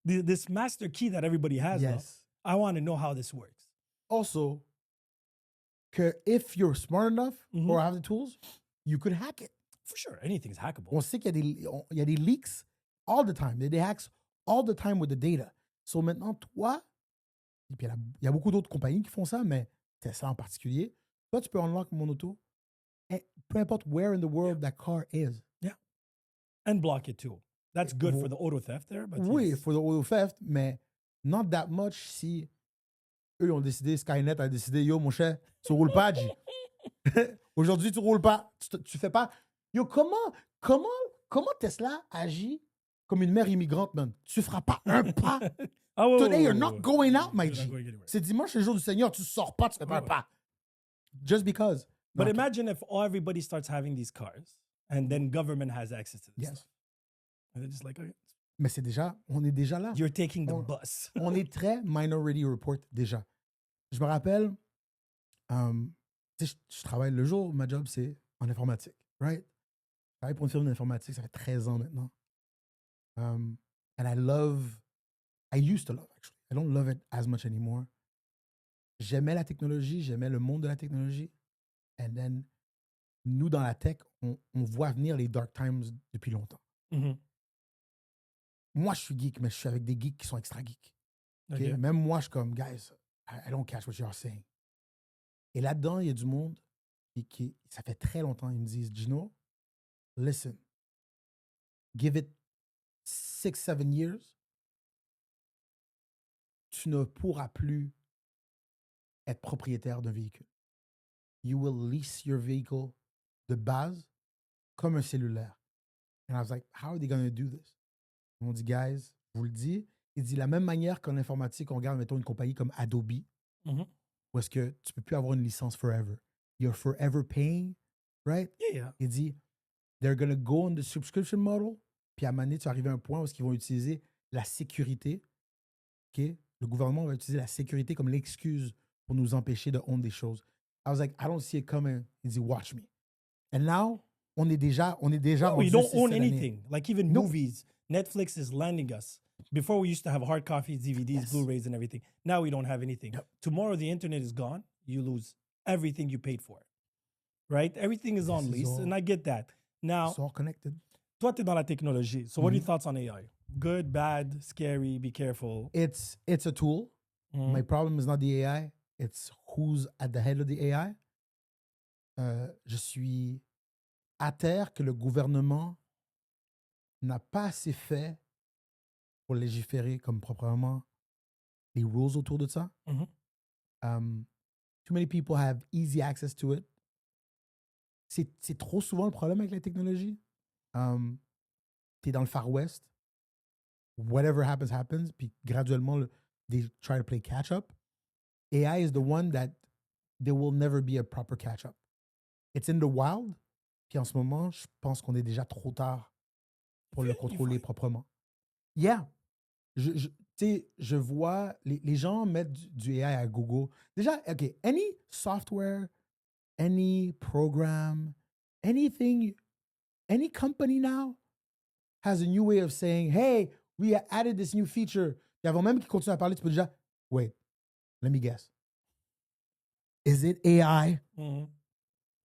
This master key that everybody has, yes. Là, I want to know how this works. Also, que if you're smart enough or have the tools, you could hack it. For sure, anything's hackable. On sait qu'il y a des leaks all the time. Il y a des hacks all the time with the data. So maintenant, toi, et puis il y a beaucoup d'autres compagnies qui font ça, mais Tesla en particulier, toi, tu peux unlock mon auto, et peu importe where in the world that car is. Yeah. And block it too. That's good for the auto theft there. But oui, for the auto theft, mais not that much si eux ont décidé, Skynet a décidé, yo, mon cher, tu roules pas, G. Aujourd'hui, tu roules pas. Tu fais pas. Yo, comment Tesla agit comme une mère immigrante, man? Tu feras pas un pas. Today, you're not going out, my G. C'est dimanche, le jour du Seigneur, tu sors pas, tu fais pas un pas. Just because. But imagine if everybody starts having these cars and then government has access to this stuff. And they're just like, okay. Mais c'est déjà, on est déjà là. You're taking the bus. On est très Minority Report déjà. Je me rappelle, je travaille le jour, ma job c'est en informatique, right? Je travaille pour une firme d'informatique, ça fait 13 ans maintenant. And I used to love actually. I don't love it as much anymore. J'aimais la technologie, j'aimais le monde de la technologie. And then, nous dans la tech, on voit venir les dark times depuis longtemps. Mm-hmm. Moi, je suis geek, mais je suis avec des geeks qui sont extra geeks. Okay? Même moi, je suis comme, guys, I don't catch what you're saying. Et là-dedans, il y a du monde qui ça fait très longtemps, ils me disent, Gino, listen, give it 6-7 years, tu ne pourras plus être propriétaire d'un véhicule. You will lease your vehicle de base comme un cellulaire. And I was like, how are they going to do this? Ils m'ont dit, guys, je vous le dis. Il dit, la même manière qu'en informatique, on regarde, mettons, une compagnie comme Adobe, où est-ce que tu ne peux plus avoir une licence forever. You're forever paying, right? Yeah. Il dit, they're going to go on the subscription model, puis à un moment donné, tu vas arriver à un point où ils vont utiliser la sécurité. Okay? Le gouvernement va utiliser la sécurité comme l'excuse pour nous empêcher de own des choses. I was like, I don't see it coming. Il dit, watch me. And now, on est déjà no, we don't own anything. Like even movies, Netflix is landing us. Before we used to have hard copies, DVDs, Blu-rays, and everything. Now we don't have anything. Yep. Tomorrow the internet is gone. You lose everything you paid for. Right? Everything is on lease, and I get that. Now, it's all connected. Toi, t'es dans la technologie. So what are your thoughts on AI? Good, bad, scary, be careful? It's a tool. My problem is not the AI, it's who's at the head of the AI. Je suis à terre que le gouvernement n'a pas assez fait pour légiférer comme proprement les rules autour de ça. Too many people have easy access to it. C'est trop souvent le problème avec la technologie. T'es dans le Far West. Whatever happens, happens. Puis graduellement, they try to play catch-up. AI is the one that there will never be a proper catch-up. It's in the wild. Puis en ce moment, je pense qu'on est déjà trop tard pour le contrôler proprement. Yeah. Je vois les gens mettre du AI à Google. Déjà, OK, any software, any program, anything, any company now has a new way of saying, hey, we added this new feature. Et avant même qu'ils continuent à parler, tu peux déjà, wait, let me guess. Is it AI?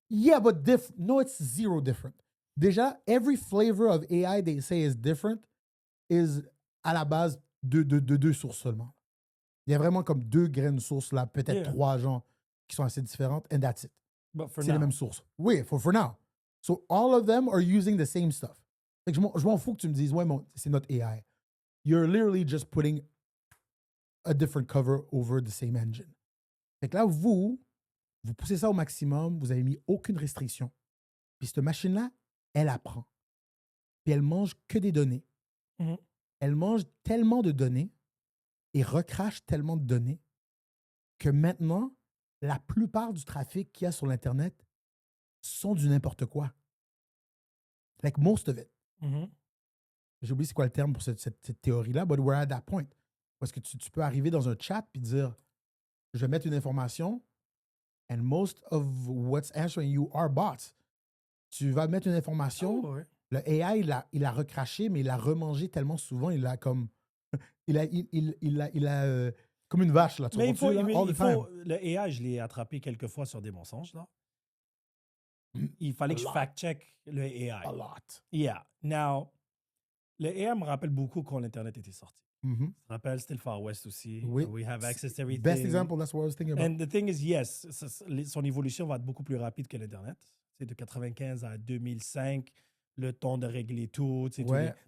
Yeah, but no, it's zero different. Déjà, every flavor of AI they say is different is à la base de deux sources seulement. Il y a vraiment comme 2 graines sources là, peut-être 3 gens qui sont assez différentes, and that's it. C'est les mêmes sources. Oui, for now. So all of them are using the same stuff. Fait que je m'en fous que tu me dises, ouais, c'est notre AI. You're literally just putting a different cover over the same engine. Fait que là, vous poussez ça au maximum, vous avez mis aucune restriction. Puis cette machine-là, elle apprend. Puis elle mange que des données. Elle mange tellement de données et recrache tellement de données que maintenant, la plupart du trafic qu'il y a sur l'Internet sont du n'importe quoi. Like most of it. J'ai oublié c'est quoi le terme pour cette théorie-là, but we're at that point. Parce que tu peux arriver dans un chat et dire, je vais mettre une information, and most of what's answering you are bots. Tu vas mettre une information, le AI, il l'a recraché, mais il l'a remangé tellement souvent, il a comme... il a comme une vache, là. Mais le AI, je l'ai attrapé quelques fois sur des mensonges, là. Il fallait que je fact-check le AI. A lot. Yeah. Now, le AI me rappelle beaucoup quand l'Internet était sorti. Je me rappelle, c'était le Far West aussi. Oui. We have access to everything. Best example, that's what I was thinking about. And the thing is, yes, son évolution va être beaucoup plus rapide que l'Internet. C'est de 95 à 2005, le temps de régler tout.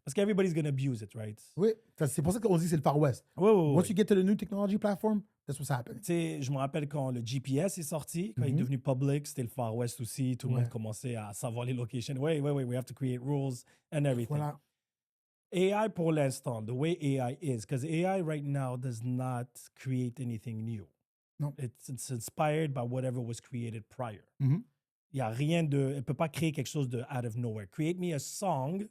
Parce qu'everybody's going to abuse it, right? Oui, c'est pour ça qu'on dit que c'est le Far West. Once you get to the new technology platform, that's what's happening. Je me rappelle quand le GPS est sorti, quand il est devenu public, c'était le Far West aussi. Tout le monde commençait à savoir les locations. Wait, we have to create rules and everything. Voilà. AI pour l'instant, the way AI is, because AI right now does not create anything new. No. It's inspired by whatever was created prior. Il y a rien de... Elle ne peut pas créer quelque chose de out of nowhere. Create me a song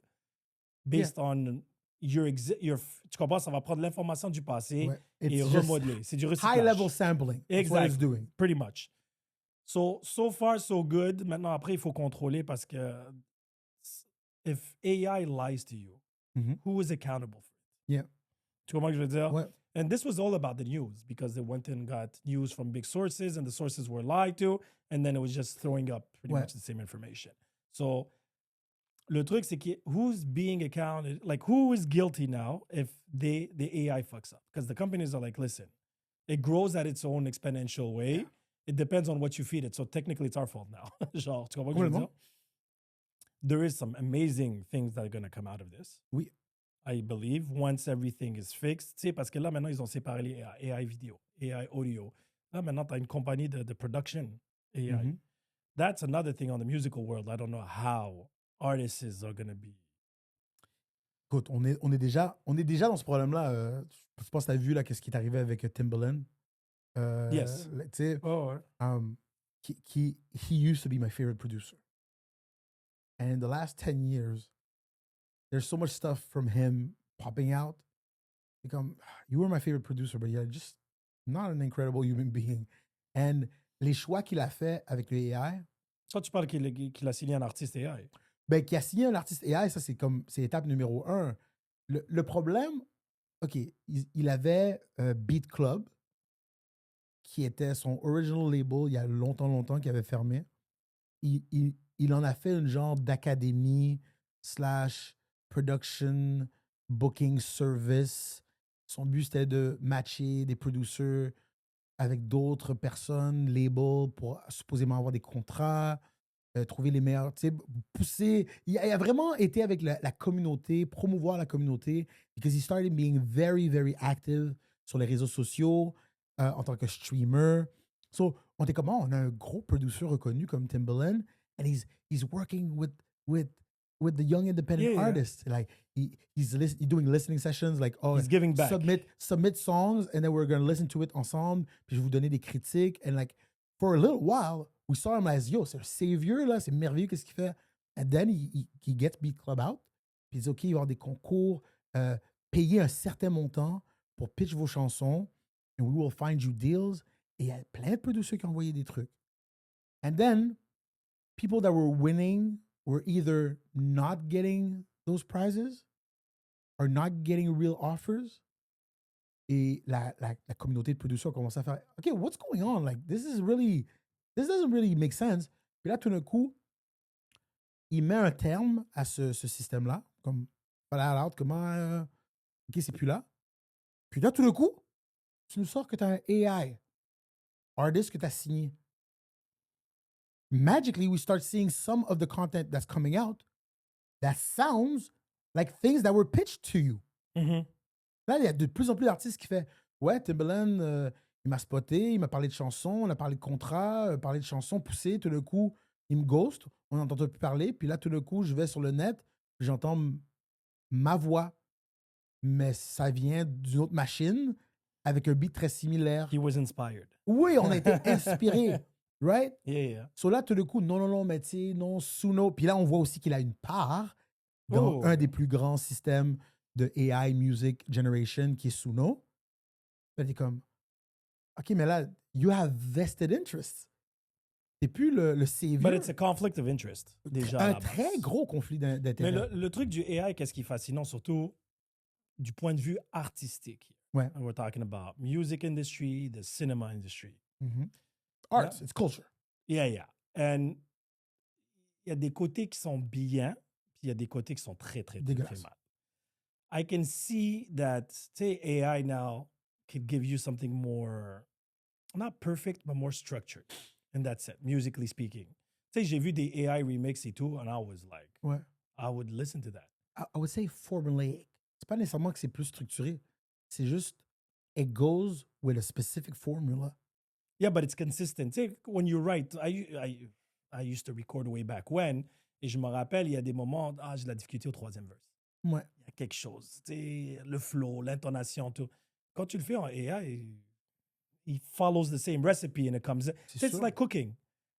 based on your... Tu comprends? Ça va prendre l'information du passé et remodeler. C'est du recyclage. High-level sampling. That's what it's doing. Pretty much. So far, so good. Maintenant, après, il faut contrôler parce que if AI lies to you, who is accountable for it? Yeah. Tu comprends ce que je veux dire? Ouais. And this was all about the news because they went and got news from big sources and the sources were lied to and then it was just throwing up pretty much the same information. So, le truc, c'est que who's being accounted, like who is guilty now if the AI fucks up? Because the companies are like, listen, it grows at its own exponential way. Yeah. It depends on what you feed it. So technically, it's our fault now. Genre, tu comprends ce que je veux dire? There is some amazing things that are going to come out of this. Oui. I believe, once everything is fixed. Tu sais, parce que là, maintenant, ils ont séparé les AI vidéo, AI audio. Là, maintenant, tu as une compagnie de production AI. That's another thing on the musical world. I don't know how artists are going to be. Écoute, on est déjà dans ce problème-là. Je pense que tu as vu là, qu'est-ce qui est arrivé avec Timbaland. Yes. Tu sais, he used to be my favorite producer. And in the last 10 years, there's so much stuff from him popping out. You were my favorite producer, but you're just not an incredible human being. And les choix qu'il a fait avec le AI. Toi, tu parles qu'il a signé un artiste AI. Ben, qu'il a signé un artiste AI, ça, c'est étape numéro 1. Le problème, OK, il avait Beat Club, qui était son original label il y a longtemps, qui avait fermé. Il en a fait une genre d'académie / production booking service. Son but, c'était de matcher des producers avec d'autres personnes, labels, pour supposément avoir des contrats, trouver les meilleurs, tu sais, pousser. Il a vraiment été avec la communauté, promouvoir la communauté, because he started being very, very active sur les réseaux sociaux en tant que streamer. So, on était comment? On a un gros producer reconnu comme Timbaland, and he's working with the young independent artists. Like, he's doing listening sessions, like, oh, he's giving back. Submit songs, and then we're going to listen to it ensemble, puis je vais vous donner des critiques. And like, for a little while, we saw him as, yo, c'est un savior, là, c'est merveilleux, qu'est-ce qu'il fait? And then he gets Beat Club out, puis il dit, OK, il va y avoir des concours, payer un certain montant pour pitch vos chansons, and we will find you deals. Et il y a plein de producteurs qui ont envoyé des trucs. And then, people that were winning were either not getting those prizes or not getting real offers. Et la communauté de producteurs a commencé à faire, OK, what's going on? Like, this doesn't really make sense. Puis là, tout d'un coup, il met un terme à ce système-là, comme, voilà, comment, OK, c'est plus là. Puis là, tout d'un coup, tu nous sors que tu as un AI artist que tu as signé. Magically, we start seeing some of the content that's coming out that sounds like things that were pitched to you. Mm-hmm. Là, il y a de plus en plus d'artistes qui font ouais, Timbaland, il m'a spoté, il m'a parlé de chansons, on a parlé de contrats, parlé de chansons poussées. Tout d'un coup, il me ghost, on n'entend plus parler. Puis là, tout d'un coup, je vais sur le net, j'entends ma voix, mais ça vient d'une autre machine avec un beat très similaire. He was inspired. Oui, on a été inspiré. Right? Yeah. So là, tout d'un coup, non, mais tu sais, non, Suno. Puis là, on voit aussi qu'il a une part dans un des plus grands systèmes de AI Music Generation qui est Suno. Là, t'es comme, OK, mais là, you have vested interest. C'est plus le savior. But it's a conflict of interest, déjà. Un très gros conflit d'intérêt. Mais le truc du AI, qu'est-ce qui est fascinant, surtout du point de vue artistique. Ouais. And we're talking about music industry, the cinema industry. Mm-hmm. Arts, it's culture. Yeah. And il y a des côtés qui sont bien, puis il y a des côtés qui sont très mal. I can see that, say, AI now could give you something more, not perfect, but more structured. And that's it, musically speaking. Tu sais, j'ai vu des AI remix et tout, and I was like, I would listen to that. I would say formulaic. C'est pas nécessairement que c'est plus structuré. C'est juste, it goes with a specific formula. Yeah, but it's consistent. Tu sais, when you write, I used to record way back when, et je me rappelle, il y a des moments, j'ai de la difficulté au troisième verse. Ouais. Il y a quelque chose, tu sais, le flow, l'intonation, tout. Quand tu le fais en AI, he follows the same recipe and it comes. It's like cooking,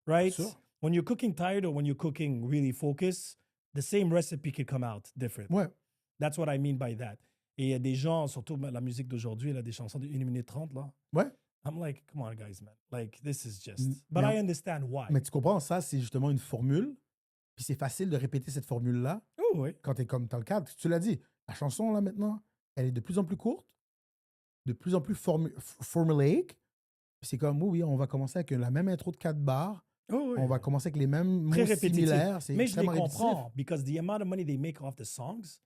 right? When you're cooking tired or when you're cooking really focused, the same recipe can come out different. Ouais. That's what I mean by that. Et il y a des gens, surtout la musique d'aujourd'hui, il a des chansons de 1 minute 30, là. Ouais. I'm like, come on, guys, man. Like, this is just... But I understand why. Mais tu comprends, ça, c'est justement une formule. Puis c'est facile de répéter cette formule-là. Oh, oui. Quand t'es comme dans le cadre. Tu l'as dit, la chanson, là, maintenant, elle est de plus en plus courte, de plus en plus formulaic. Puis c'est comme, oui, on va commencer avec la même intro de 4 bars. Oh, oui. On va commencer avec les mêmes mots similaires. Mais je les comprends. Because the amount of money they make off the songs,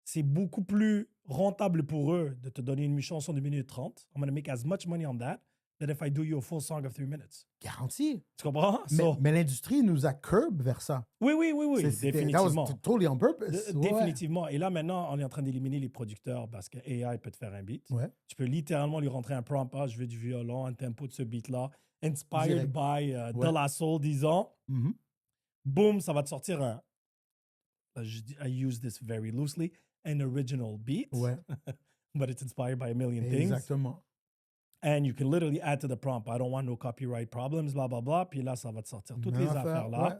c'est beaucoup plus rentable pour eux de te donner une chanson de 1 minute 30. I'm going to make as much money on that than if I do you a full song of 3 minutes. Garanti. Tu comprends? Mais l'industrie nous a curb vers ça. Oui. Définitivement. That was totally on purpose. Définitivement. Et là, maintenant, on est en train d'éliminer les producteurs parce que AI peut te faire un beat. Ouais. Tu peux littéralement lui rentrer un prompt. Je veux du violon, un tempo de ce beat-là. Inspired by De La Soul, disons. Mm-hmm. Boom, ça va te sortir un... I use this very loosely. An original beat. Ouais. But it's inspired by a million things. Exactement. And you can literally add to the prompt, I don't want no copyright problems, blah, blah, blah. Puis là, ça va te sortir toutes les affaires-là. Ouais.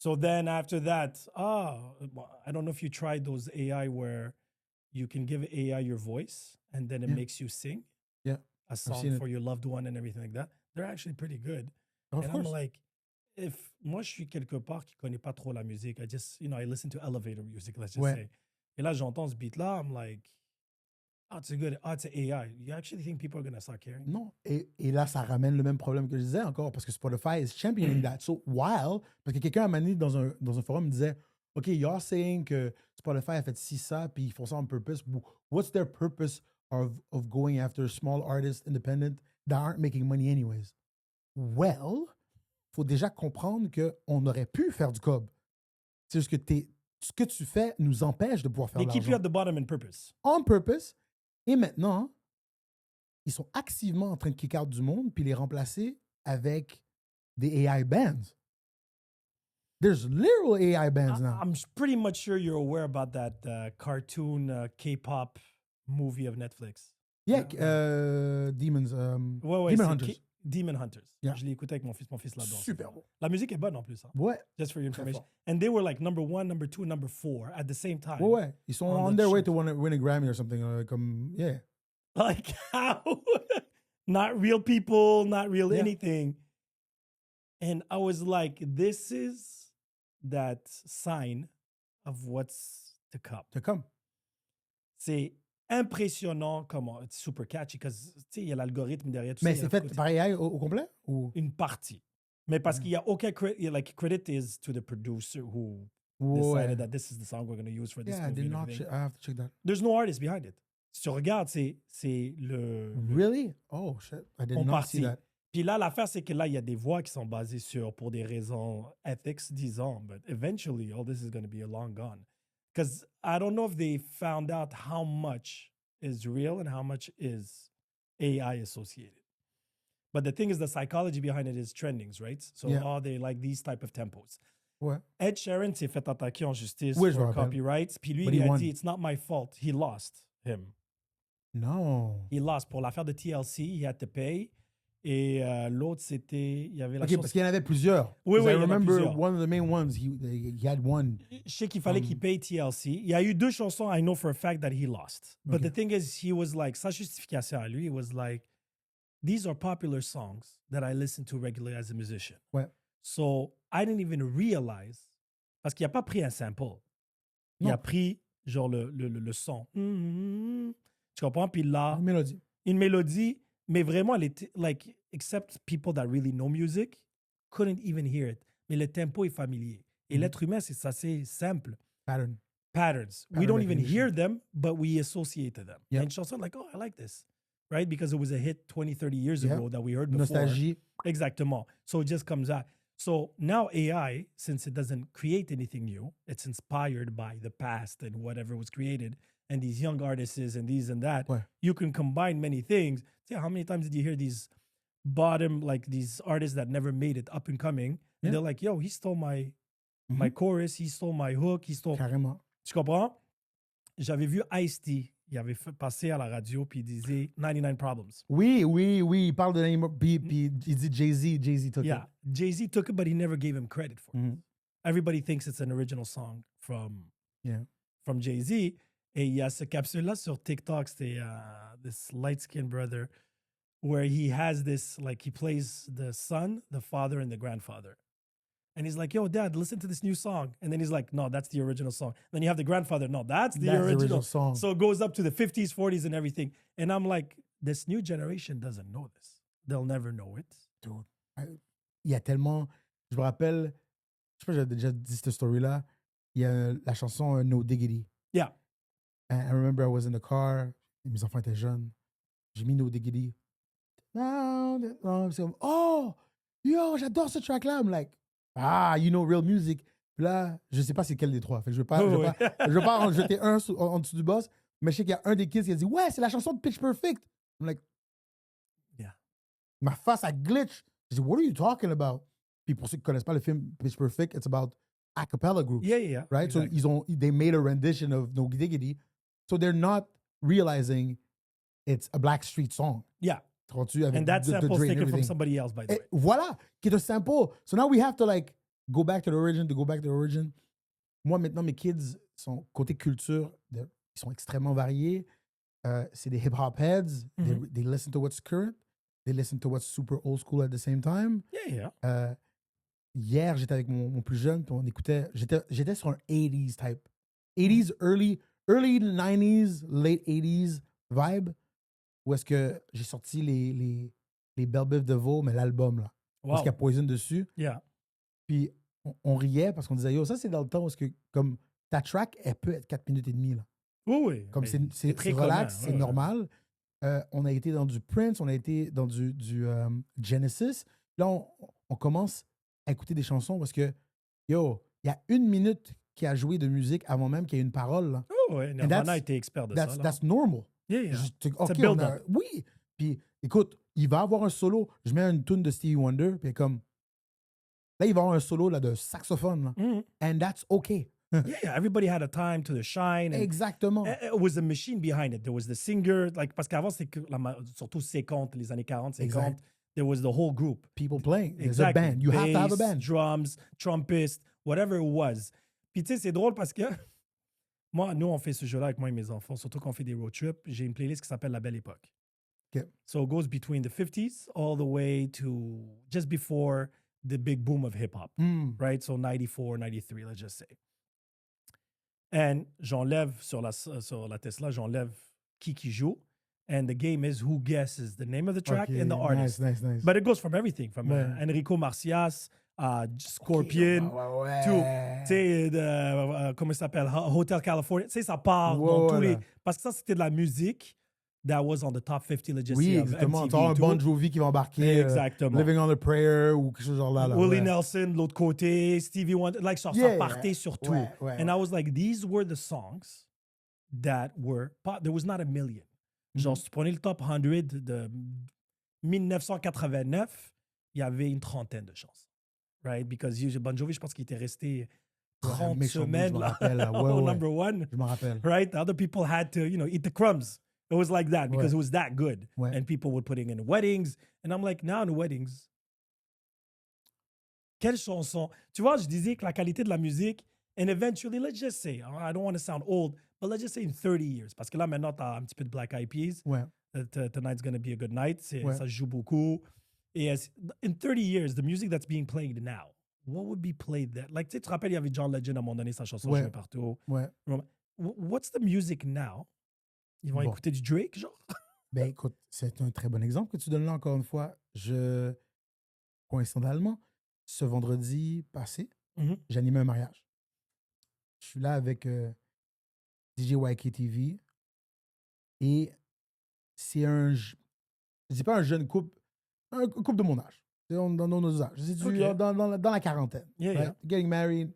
So then after that, I don't know if you tried those AI where you can give AI your voice and then it makes you sing a song for your loved one and everything like that. They're actually pretty good. Of course. I'm like, if moi, je suis quelque part qui connaît pas trop la musique, I just, I listen to elevator music, let's just say. Et là, j'entends ce beat-là, I'm like, it's an AI. You actually think people are going to start caring? Non. Et là, ça ramène le même problème que je disais encore, parce que Spotify is championing that. So, while, parce que quelqu'un à Mani dans un forum me disait, OK, y'all saying que Spotify a fait ci, ça, puis ils font ça on purpose. What's their purpose of going after small artists independent that aren't making money anyways? Well, faut déjà comprendre qu'on aurait pu faire du cob. C'est juste que ce que tu fais nous empêche de pouvoir faire de They l'argent. keep you at the bottom on purpose. On purpose. Et maintenant, ils sont activement en train de kick out du monde puis les remplacer avec des AI bands. There's literal AI bands now. I'm pretty much sure you're aware about that cartoon K-pop movie of Netflix. Yeah, Demons. Ouais, Demon Hunters. Demon Hunters. Yeah. Je l'ai écouté avec mon fils l'adore. Super beau. La musique est bonne en plus. Hein? Ouais. Just for your information. And they were like number 1, number 2, number 4 at the same time. Ouais. Ils sont on their way to win a Grammy or something. Yeah. Like how? Not real people, not real anything. And I was like, this is that sign of what's to come. To come. C'est impressionnant comment it's super catchy parce que il y a l'algorithme derrière tout mais ça. Mais c'est fait par AI au complet ou une partie. Mais parce qu'il y a aucun credit is to the producer who decided that this is the song we're going to use for this movie. I have to check that. There's no artist behind it. Si tu regardes, c'est le Really? Oh shit. I did not see that. Puis là, l'affaire, c'est que là, il y a des voix qui sont basées pour des raisons ethics, disons, but eventually, all this is going to be long gone. Because I don't know if they found out how much is real and how much is AI associated. But the thing is, the psychology behind it is trendings, right? So all they like these type of tempos. Ouais. Ed Sheeran s'est fait attaquer en justice for copyright. Puis lui, il a dit, it's not my fault. He lost him. No. He lost. Pour l'affaire de TLC, he had to pay. Et l'autre, c'était... Il y avait la parce qu'il y en avait plusieurs. Oui, I remember one of the main ones, he had one. Je sais qu'il fallait qu'il paye TLC. Il y a eu 2 chansons, I know for a fact that he lost. But the thing is, he was like, sa justification à lui, it was like, these are popular songs that I listen to regularly as a musician. Ouais. So, I didn't even realize, parce qu'il n'a pas pris un sample. Il a pris, genre, le son. Tu comprends? Puis là... Une mélodie. Mais vraiment, elle était, like, except people that really know music, couldn't even hear it. Mais le tempo est familier. Et l'être humain, c'est assez simple. Patterns. We don't even hear them, but we associate to them. Yep. And chanson like, oh, I like this. Right? Because it was a hit 20, 30 years ago that we heard before. Nostalgie. Exactement. So it just comes out. So now AI, since it doesn't create anything new, it's inspired by the past and whatever was created. And these young artists and these and that, you can combine many things. See, how many times did you hear these these artists that never made it up and coming? And they're like, yo, he stole my chorus, he stole my hook, he stole... Carrément. Tu comprends? J'avais vu Ice-T, il avait passé à la radio, puis il disait 99 Problems. Oui, il parle de... Puis il dit Jay-Z took it. Yeah, Jay-Z took it, but he never gave him credit for it. Everybody thinks it's an original song from Jay-Z. Et il y a ce capsule-là sur TikTok, c'était this light-skinned brother, where he has this, like, he plays the son, the father, and the grandfather. And he's like, yo, dad, listen to this new song. And then he's like, no, that's the original song. Then you have the grandfather, no, that's the original song. So it goes up to the 50s, 40s, and everything. And I'm like, this new generation doesn't know this. They'll never know it. Dude, il y a tellement... Je me rappelle, je sais pas si j'ai déjà dit cette story-là, il y a la chanson No Diggity. Yeah. And I remember I was in the car, mes enfants étaient jeunes. J'ai mis No Diggity. Oh, yo, j'adore ce track-là. I'm like, you know real music. Puis là, je sais pas c'est quel des trois. Fait que je veux pas en jeter un en dessous du boss, mais je sais qu'il y a un des kids qui a dit, ouais, c'est la chanson de Pitch Perfect. I'm like, yeah. Ma face a glitch. Je dis, what are you talking about? Puis pour ceux qui connaissent pas le film Pitch Perfect, it's about a cappella groups. Yeah. Right? Exactly. So they made a rendition of No Diggity. So they're not realizing it's a Blackstreet song. Yeah. Avec and that sample's taken from somebody else, by the way. Voilà, qui est un sample. So now we have to like go back to the origin, Moi, maintenant, mes kids sont côté culture, ils sont extrêmement variés. C'est des hip-hop heads. They listen to what's current. They listen to what's super old school at the same time. Yeah. Hier, j'étais avec mon plus jeune, puis on écoutait... J'étais sur un 80s type. 80s, early 90s, late 80s vibe. Où est-ce que j'ai sorti les Belle Biv DeVoe, mais l'album, là. Wow. Parce qu'il y a Poison dessus. Yeah. Puis on riait parce qu'on disait, yo, ça, c'est dans le temps où que, comme, ta track, elle peut être 4 minutes et demie, là. Oui. Comme c'est très relax, commun, c'est normal. On a été dans du Prince, on a été dans du Genesis. Là, on commence à écouter des chansons parce que, yo, il y a 1 minute qui a joué de musique avant même qu'il y ait une parole. Là. Oh, ouais, Nirvana était expert de ça. That's normal. Yeah. OK, oui. Puis, écoute, il va avoir un solo. Je mets une tune de Stevie Wonder, puis comme... Là, il va avoir un solo là, de saxophone. Là. Mm. And that's okay. Yeah, everybody had a time to shine. Exactement. It was a machine behind it. There was the singer, parce qu'avant, c'est que surtout 50, les années 40, 50, exact. There was the whole group. People playing. There's a band. You have to have a band. Drums, trumpist, whatever it was. Puis tu sais, c'est drôle parce que nous, on fait ce jeu-là avec moi et mes enfants, surtout quand on fait des road trips. J'ai une playlist qui s'appelle La Belle Époque. Okay. So it goes between the 50s all the way to just before the big boom of hip-hop, right? So 94, 93, let's just say. And j'enlève sur la Tesla, j'enlève qui joue. And the game is who guesses the name of the track and the artist. Nice. But it goes from everything, from Enrico Macias, Scorpion, to, tu sais, comment ça s'appelle, Hotel California. Tu sais, ça part dans tous les... Parce que ça, c'était de la musique that was on the top 50 legit. Oui, exactement. Tu as un Bon Jovi qui va embarquer. Exactement. Living on a Prayer ou quelque chose genre là. Willie Nelson, de l'autre côté, Stevie Wonder, like ça partait sur tout. And I was like, these were the songs that were... There was not a million. Genre, si tu prenais le top 100 de 1989, il y avait une trentaine de chances. Right? Because Bon Jovi, je pense qu'il était resté 30 semaines là, au number one. Je m'en rappelle. Right? Other people had to, eat the crumbs. It was like that because it was that good. And people would put it in weddings. And I'm like, now in weddings, quelle chanson? Tu vois, je disais que la qualité de la musique, and eventually, let's just say, I don't want to sound old, but let's just say in 30 years. Parce que là, maintenant, t'as un petit peu de Black Eyed Peas. Tonight's going to be a good night. Ça joue beaucoup. Et in 30 years, the music that's being played now, what would be played there? Like, tu te rappelles, il y avait John Legend à un moment donné, sa chanson jouait partout. What's the music now? Ils vont écouter du Drake, genre? Ben, écoute, c'est un très bon exemple que tu donnes là, encore une fois. Coïncidemment, ce vendredi passé, j'animais un mariage. Je suis là avec DJ YKTV et c'est je dis pas un jeune couple, un couple de mon âge. Dans nos âges. C'est dans la quarantaine. Yeah. Getting married,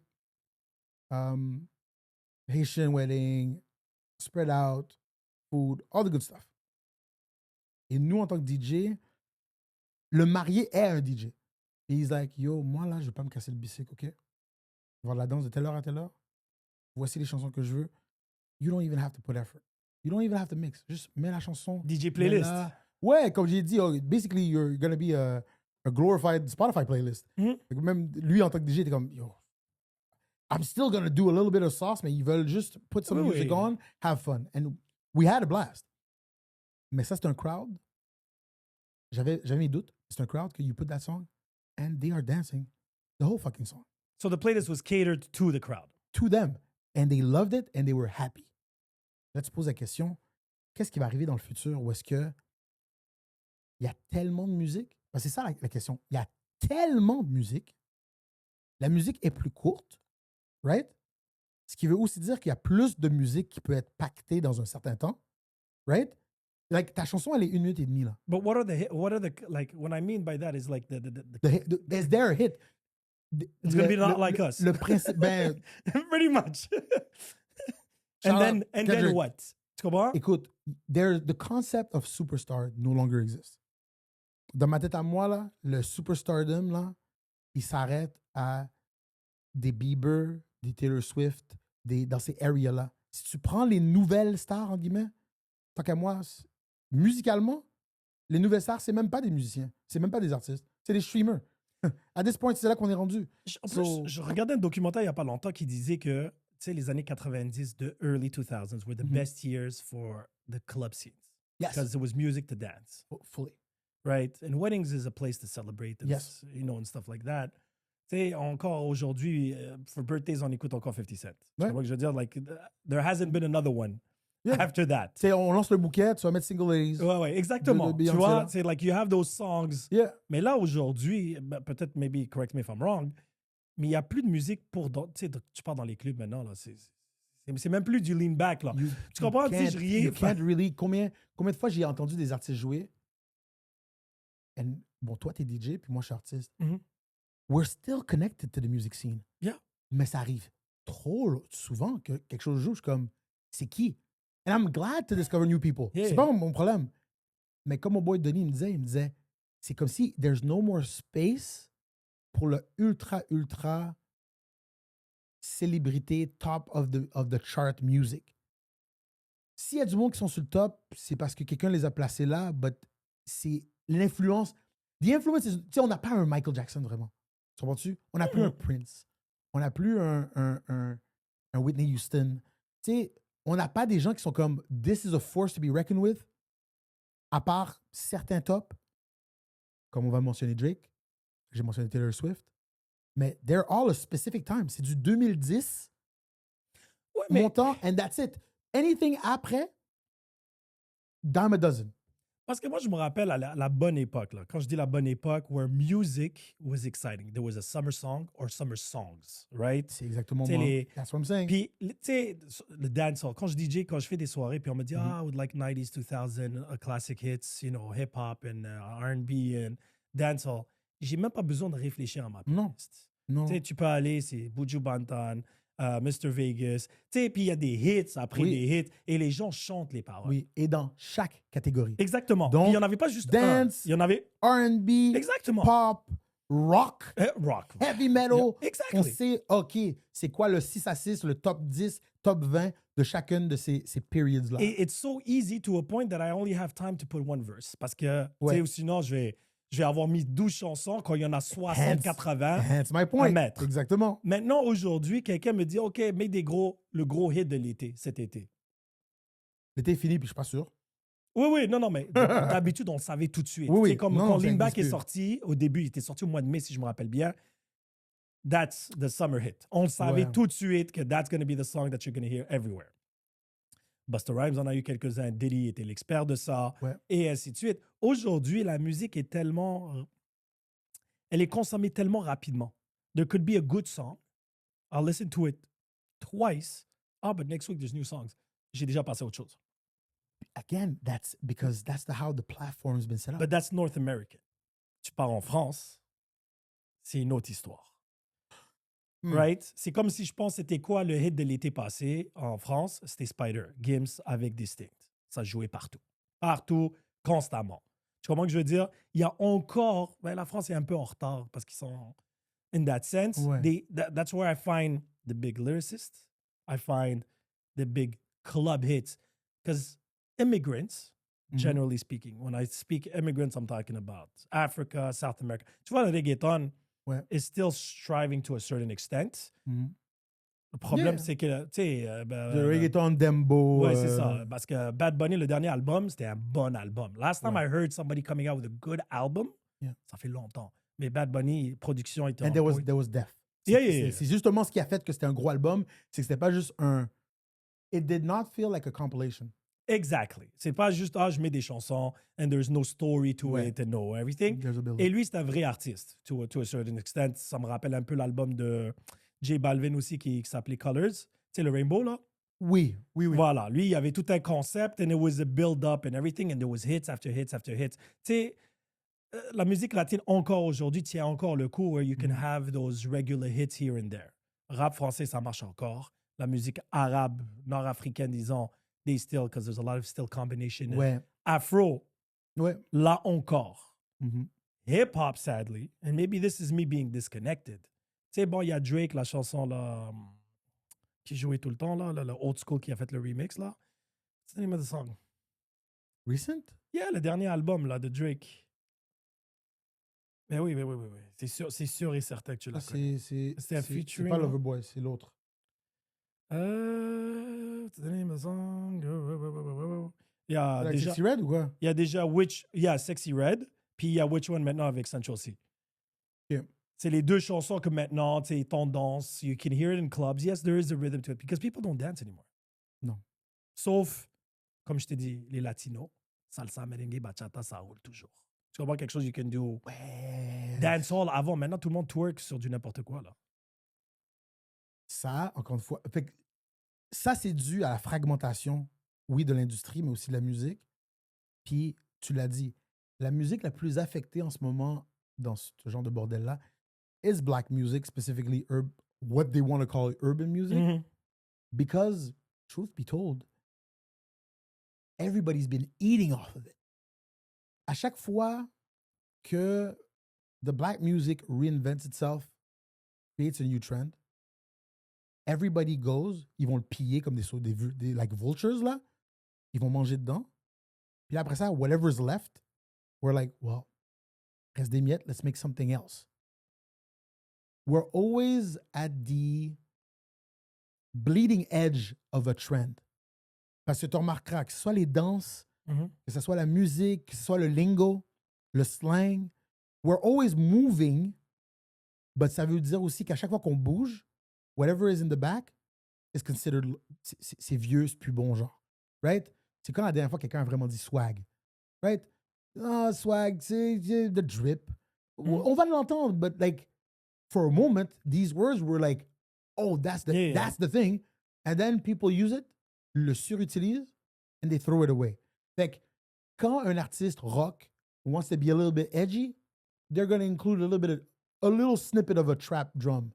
Haitian wedding, spread out, food, all the good stuff. Et nous, en tant que DJ, le marié est un DJ. Et he's like, yo, moi là, je veux pas me casser le bicycle, OK? Voir la danse de telle heure à telle heure. Voici les chansons que je veux. You don't even have to put effort. You don't even have to mix. Juste mets la chanson. DJ playlist. Ouais, comme j'ai dit, basically, you're going to be a glorified Spotify playlist. Même lui, en tant que DJ, t'es comme, yo, I'm still going to do a little bit of sauce, mais ils veulent juste put some music on, have fun. And we had a blast. Mais ça, c'est un crowd. J'avais mes doutes. C'est un crowd que you put that song and they are dancing the whole fucking song. So the playlist was catered to the crowd. To them. And they loved it and they were happy. Là, tu poses la question, qu'est-ce qui va arriver dans le futur où est-ce que il y a tellement de musique? Ben, c'est ça la question. Il y a tellement de musique. La musique est plus courte, right? Ce qui veut aussi dire qu'il y a plus de musique qui peut être pactée dans un certain temps, right? Like, ta chanson, elle est 1 minute et demie, là. But what are the like, what I mean by that is like is there a hit? It's going to be not like us. Le principe, ben... Pretty much. and then what? Tu comprends? Écoute, the concept of superstar no longer exists. Dans ma tête à moi, là, le superstardom, là, il s'arrête à des Bieber, des Taylor Swift, dans ces areas-là. Si tu prends les nouvelles stars, en guillemets, tant qu'à moi, musicalement, les nouvelles stars, c'est même pas des musiciens, c'est même pas des artistes, c'est des streamers. À this point, c'est là qu'on est rendu. En plus, je regardais un documentaire il n'y a pas longtemps qui disait que les années 90 de early 2000s were the best years for the club scenes. Yes. Because there was music to dance. Fully. Right? And weddings is a place to celebrate and, yes. And stuff like that. Tu sais, encore aujourd'hui, for birthdays, on écoute encore 50 Cent. Tu vois ce que je veux dire? Like, there hasn't been another one after that. Tu sais, on lance le bouquet, tu vas mettre Single Ladies. Ouais, exactement. Tu vois, c'est like, you have those songs. Yeah. Mais là, aujourd'hui, peut-être, maybe, correct me if I'm wrong, mais il n'y a plus de musique pour... Tu sais, tu pars dans les clubs maintenant, là, c'est même plus du lean back, là. Tu comprends? Tu sais, je riais. You can't really... Combien de fois j'ai entendu des artistes jouer? And, bon, toi, t'es DJ, puis moi, je suis artiste. Mm-hmm. We're still connected to the music scene. Yeah. Mais ça arrive trop souvent que quelque chose joue. Je suis comme, c'est qui? And I'm glad to discover new people. Yeah. C'est pas mon problème. Mais comme mon boy Denis me disait, c'est comme si there's no more space pour le ultra célébrité top of the chart music. S'il y a du monde qui sont sur le top, c'est parce que quelqu'un les a placés là, but c'est l'influence. The influence, tu sais, on n'a pas un Michael Jackson vraiment. Tu comprends-tu? On n'a plus un Prince. On n'a plus un Whitney Houston. Tu sais, on n'a pas des gens qui sont comme this is a force to be reckoned with, à part certains tops, comme on va mentionner Drake, j'ai mentionné Taylor Swift, mais they're all a specific time. C'est du 2010, montant, and that's it. Anything après, dime a dozen. Parce que moi, je me rappelle à la bonne époque, là. Quand je dis la bonne époque, where music was exciting. There was a summer song or summer songs, right? C'est exactement moi. That's what I'm saying. Puis, tu sais, le dancehall. Quand je DJ, quand je fais des soirées, puis on me dit, I would like 90s, 2000, classic hits, you know, hip-hop and R&B and dancehall. J'ai même pas besoin de réfléchir à ma playlist. Non. Tu sais, tu peux aller, c'est Buju Banton, Mr. Vegas. Tu sais, puis il y a des hits après des hits et les gens chantent les paroles. Oui, et dans chaque catégorie. Exactement. Donc, il n'y en avait pas juste dance, il y en avait R&B, exactement. Pop, rock, rock, heavy metal. Yeah, exactly. On sait, OK, c'est quoi le 6 à 6, le top 10, top 20 de chacune de ces periods-là. Et it's so easy to a point that I only have time to put one verse. Parce que, tu sais, sinon, je vais avoir mis 12 chansons quand il y en a 60, 80 Hence my point. à mettre. Exactement. Maintenant, aujourd'hui, quelqu'un me dit, OK, mets le gros hit de l'été, cet été. L'été est fini, puis je suis pas sûr. Oui, non, mais d'habitude, on le savait tout de suite. Oui. Comme quand Lean Back est sorti, au début, il était sorti au mois de mai, si je me rappelle bien. That's the summer hit. On le savait tout de suite que that's going to be the song that you're going to hear everywhere. Busta Rhymes en a eu quelques-uns. Diddy était l'expert de ça. Ouais. Et ainsi de suite. Aujourd'hui, la musique est tellement... Elle est consommée tellement rapidement. There could be a good song. I'll listen to it twice. But next week, there's new songs. J'ai déjà passé à autre chose. Again, that's because that's how the platform's been set up. But that's North American. Tu pars en France, c'est une autre histoire. Right? C'est comme si je pense c'était quoi le hit de l'été passé en France? C'était Spider, Gims avec Distinct. Ça jouait partout. Partout, constamment. Tu comprends ce que je veux dire? Il y a encore... la France est un peu en retard parce qu'ils sont... In that sense, that's where I find the big lyricists. I find the big club hits. Because immigrants, generally speaking, when I speak immigrants, I'm talking about Africa, South America. Tu vois, le reggaeton is still striving to a certain extent. Le problème, c'est que, tu sais... le reggaeton Dembo. Ouais, c'est ça. Parce que Bad Bunny, le dernier album, c'était un bon album. Last time I heard somebody coming out with a good album, ça fait longtemps. Mais Bad Bunny, production était... And there was death. C'est justement ce qui a fait que c'était un gros album, c'est que c'était pas juste un... It did not feel like a compilation. Exactly. C'est pas juste, je mets des chansons and there's no story to it and no everything. Et lui, c'est un vrai artiste, to a certain extent. Ça me rappelle un peu l'album de J Balvin aussi qui s'appelait Colors. Tu sais, le Rainbow, là? Oui. Voilà. Lui, il y avait tout un concept and it was a build-up and everything and there was hits after hits after hits. Tu sais, la musique latine, encore aujourd'hui, tient encore le coup where you can have those regular hits here and there. Rap français, ça marche encore. La musique arabe, nord-africaine, disons, they still, because there's a lot of still combination. Afro, là encore. Hip-hop, sadly, and maybe this is me being disconnected. Tu sais, bon, il y a Drake, la chanson, là, qui jouait tout le temps, là, le old school qui a fait le remix, là. What's the name of the song? Recent? Yeah, le dernier album, là, de Drake. Mais oui. C'est sûr et certain que tu l'as connu. C'est un featuring. C'est pas Loverboy, c'est l'autre. What's the name of the song? Il y a like déjà... Sexy Red ou quoi? Il y a déjà Sexy Red, puis il y a Which One maintenant avec Central C. Yeah. C'est les deux chansons que maintenant, tu sais, tendance. You can hear it in clubs. Yes, there is a rhythm to it because people don't dance anymore. Non. Sauf, comme je t'ai dit, les latinos, salsa, merengue, bachata, ça roule toujours. Tu comprends quelque chose you can do? Ouais. Dancehall avant, maintenant tout le monde twerk sur du n'importe quoi, là. ça, encore une fois, fait que ça, c'est dû à la fragmentation, oui, de l'industrie, mais aussi de la musique. Puis, tu l'as dit, la musique la plus affectée en ce moment dans ce genre de bordel-là is black music, specifically what they want to call urban music. Mm-hmm. Because, truth be told, everybody's been eating off of it. À chaque fois que the black music reinvents itself, creates a new trend, everybody goes, ils vont le piller comme des like vultures, là. Ils vont manger dedans. Puis après ça, whatever's left, we're like, well, reste des miettes, let's make something else. We're always at the bleeding edge of a trend. Parce que tu remarqueras que ce soit les danses, que ce soit la musique, que ce soit le lingo, le slang, we're always moving, but ça veut dire aussi qu'à chaque fois qu'on bouge, whatever is in the back is considered, c'est vieux, c'est plus bon genre. Right? C'est quand la dernière fois quelqu'un a vraiment dit swag. Right? Ah, swag, c'est the drip. On va l'entendre, but like, for a moment, these words were like, oh, that's the thing. And then people use it, le surutilisent, and they throw it away. Fait que quand un artiste rock wants to be a little bit edgy, they're going to include a little snippet of a trap drum.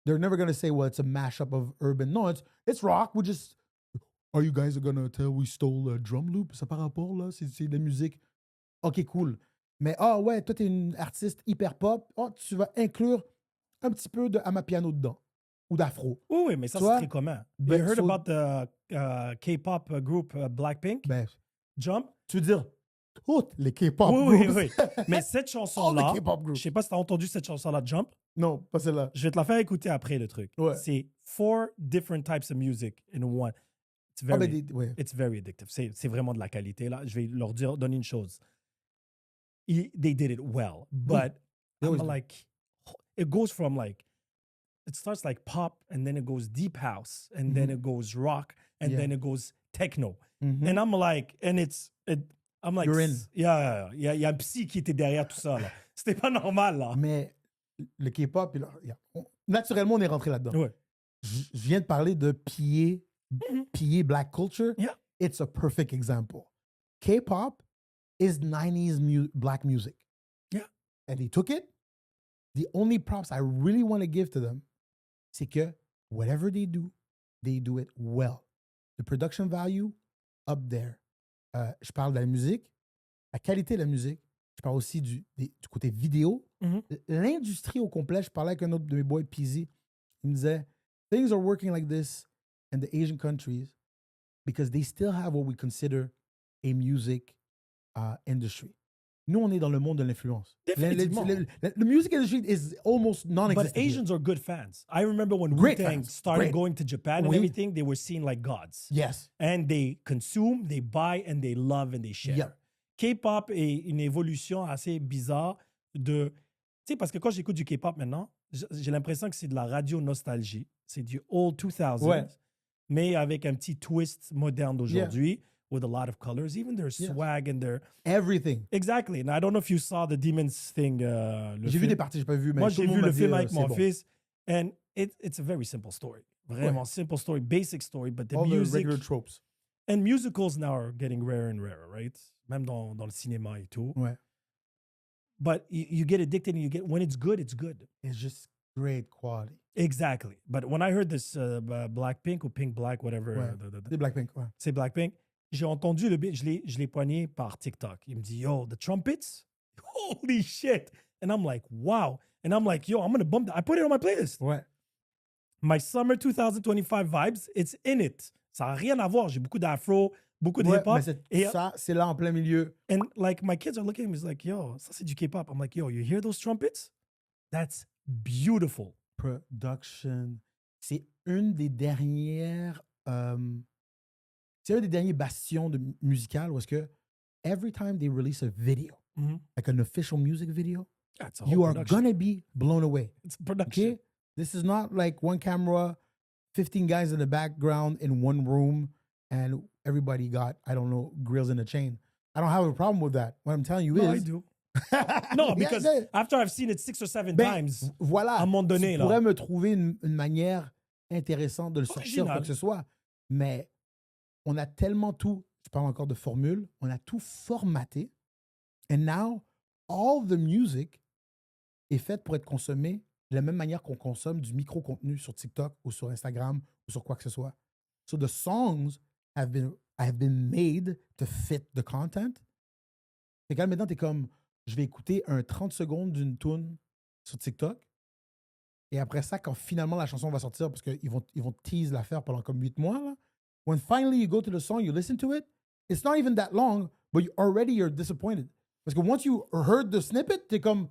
They're never going to say, well, it's a mashup of urban. No, it's rock. We just, are you guys going to tell we stole a drum loop? Ça par rapport, là? C'est de la musique. OK, cool. Mais, ouais, toi, t'es une artiste hyper pop. Tu vas inclure un petit peu de Amapiano dedans. Ou d'afro. Oui, mais ça, c'est très commun. You heard about the K-pop group Blackpink? Ben, Jump? Tu veux dire toutes les K-pop groups? Oui. Mais cette chanson-là, je sais pas si t'as entendu cette chanson-là, Jump? Non, pas celle-là. Je vais te la faire écouter après, le truc. Ouais. C'est 4 different types of music in one. It's very addictive. C'est vraiment de la qualité, là. Je vais leur donner une chose. They did it well, but I'm like, it goes from like, it starts like pop, and then it goes deep house, and then it goes rock, and then it goes techno. And I'm like, I'm like, you're in. Yeah, il y a un psy qui était derrière tout ça, là. C'était pas normal, là. Mais le K-pop, naturellement, on est rentré là-dedans. Ouais. Je viens de parler de piller black culture. Yeah. It's a perfect example. K-pop is 90s black music. Yeah. And they took it. The only props I really want to give to them, c'est que whatever they do it well. The production value, up there. Je parle de la musique, la qualité de la musique. Je parle aussi du côté vidéo. L'industrie au complet, je parlais avec un autre de mes boys, Peasy. Il me disait, things are working like this in the Asian countries because they still have what we consider a music industry. Nous, on est dans le monde de l'influence. The music industry is almost non-existent. But Asians are good fans. I remember when Wu-Tang started going to Japan and everything, they were seen like gods. Yes. And they consume, they buy, and they love, and they share. Yep. K-pop est une évolution assez bizarre de... Tu sais, parce que quand j'écoute du K-pop maintenant, j'ai l'impression que c'est de la radio-nostalgie. C'est du old 2000s, mais avec un petit twist moderne d'aujourd'hui. Yeah. With a lot of colors, even their swag and their... Everything. Exactly. And I don't know if you saw the Demons thing. J'ai vu des parties, j'ai pas vu. Mais moi, j'ai vu le film avec mon fils. And it's a very simple story. Vraiment simple story, basic story, but the all music... the regular tropes. And musicals now are getting rarer and rarer, right? Même dans le cinéma et tout. Ouais. But you get addicted and you get... When it's good, it's good. It's just great quality. Exactly. But when I heard this Blackpink ou Pink Black, whatever... C'est Blackpink, ouais. C'est Blackpink. J'ai entendu le beat, je l'ai poigné par TikTok. Il me dit, yo, the trumpets? Holy shit. And I'm like, wow. And I'm like, yo, I'm going to bump that. I put it on my playlist. Ouais. My summer 2025 vibes, it's in it. Ça n'a rien à voir. J'ai beaucoup d'afro, beaucoup de hip-hop. Ça, c'est là en plein milieu. And like, my kids are looking at me, it's like, yo, ça c'est du K-pop. I'm like, yo, you hear those trumpets? That's beautiful. Production. C'est une des dernières... c'est un des derniers bastions musical où est-ce que every time they release a video, like an official music video, you are gonna be blown away. It's production. Okay? This is not like one camera, 15 guys in the background in one room, and everybody got, I don't know, grills in a chain. I don't have a problem with that. What I'm telling you is, I do. No, because after I've seen it 6 or 7 times, voilà, à un moment donné, tu pourrais me trouver une manière intéressante de le sortir, quoi que ce soit. Mais on a tellement tout, je parle encore de formule, on a tout formaté. And now, all the music est faite pour être consommée de la même manière qu'on consomme du micro-contenu sur TikTok ou sur Instagram ou sur quoi que ce soit. So the songs have been made to fit the content. Et quand maintenant, t'es comme, je vais écouter un 30 secondes d'une tune sur TikTok. Et après ça, quand finalement la chanson va sortir, parce qu'ils vont tease l'affaire pendant comme 8 mois, là, when finally you go to the song, you listen to it, it's not even that long, but you're disappointed. Parce que once you heard the snippet, t'es comme,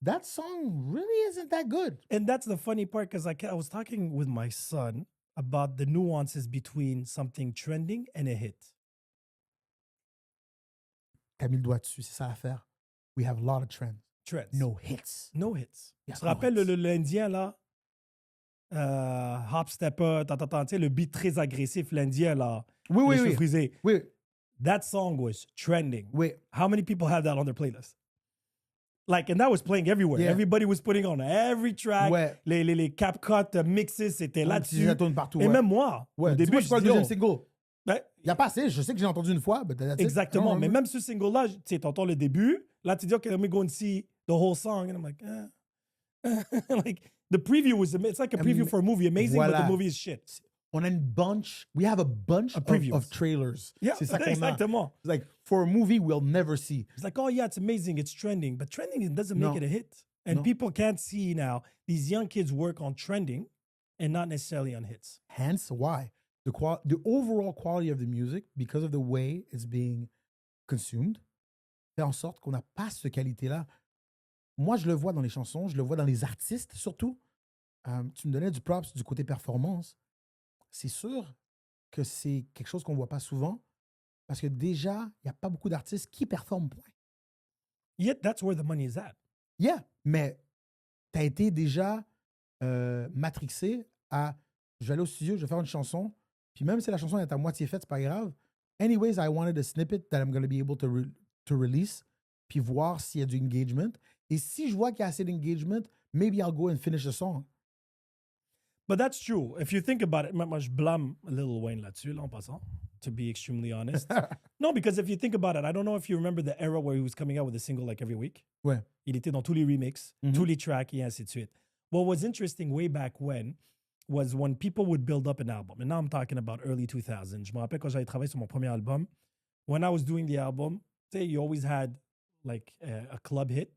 that song really isn't that good. And that's the funny part, because I was talking with my son about the nuances between something trending and a hit. T'as mis le doigt dessus, c'est ça l'affaire. We have a lot of trends. No hits. No hits. Tu te rappelles l'Indien, là? Hop Stepper, tu sais, le beat très agressif, l'Indien, là. Oui, cheveux frisés. Oui. That song was trending. Oui. How many people had that on their playlist? Like, and that was playing everywhere. Yeah. Everybody was putting on every track. Ouais. Les CapCut mixes, c'était là-dessus. Ça tourne partout. Et même moi, au début, je crois que le deuxième single. Ben, il n'y a pas assez. Je sais que j'ai entendu une fois. Exactement. Mais même ce single-là, tu sais, t'entends le début. Là, tu dis, OK, let me go and see the whole song. And I'm like, like, the preview was, it's like a preview for a movie. Amazing, but the movie is shit. On a une bunch, we have a bunch of trailers. Yeah, c'est ça qu'on exactement. A. It's like, for a movie we'll never see. It's like, oh yeah, it's amazing, it's trending. But trending doesn't make it a hit. And people can't see now, these young kids work on trending and not necessarily on hits. Hence why the overall quality of the music, because of the way it's being consumed, fait en sorte qu'on n'a pas cette qualité-là. Moi, je le vois dans les chansons, je le vois dans les artistes surtout. Tu me donnais du props du côté performance. C'est sûr que c'est quelque chose qu'on ne voit pas souvent parce que déjà, il n'y a pas beaucoup d'artistes qui performent, point. Yet, that's where the money is at. Yeah, mais tu as été déjà matrixé à je vais aller au studio, je vais faire une chanson, puis même si la chanson est à moitié faite, c'est pas grave. Anyways, I wanted a snippet that I'm going to be able to release, puis voir s'il y a du engagement. Et si je vois qu'il y a assez d'engagement, maybe I'll go and finish the song. But that's true. If you think about it, moi, je blâme Lil Wayne là-dessus, là, en passant, to be extremely honest. No, because if you think about it, I don't know if you remember the era where he was coming out with a single like every week. Ouais. Il était dans tous les remixes, tous les tracks, et ainsi de suite. What was interesting way back when was when people would build up an album. And now I'm talking about early 2000s. Je me rappelle quand j'avais travaillé sur mon premier album. When I was doing the album, you always had like a club hit.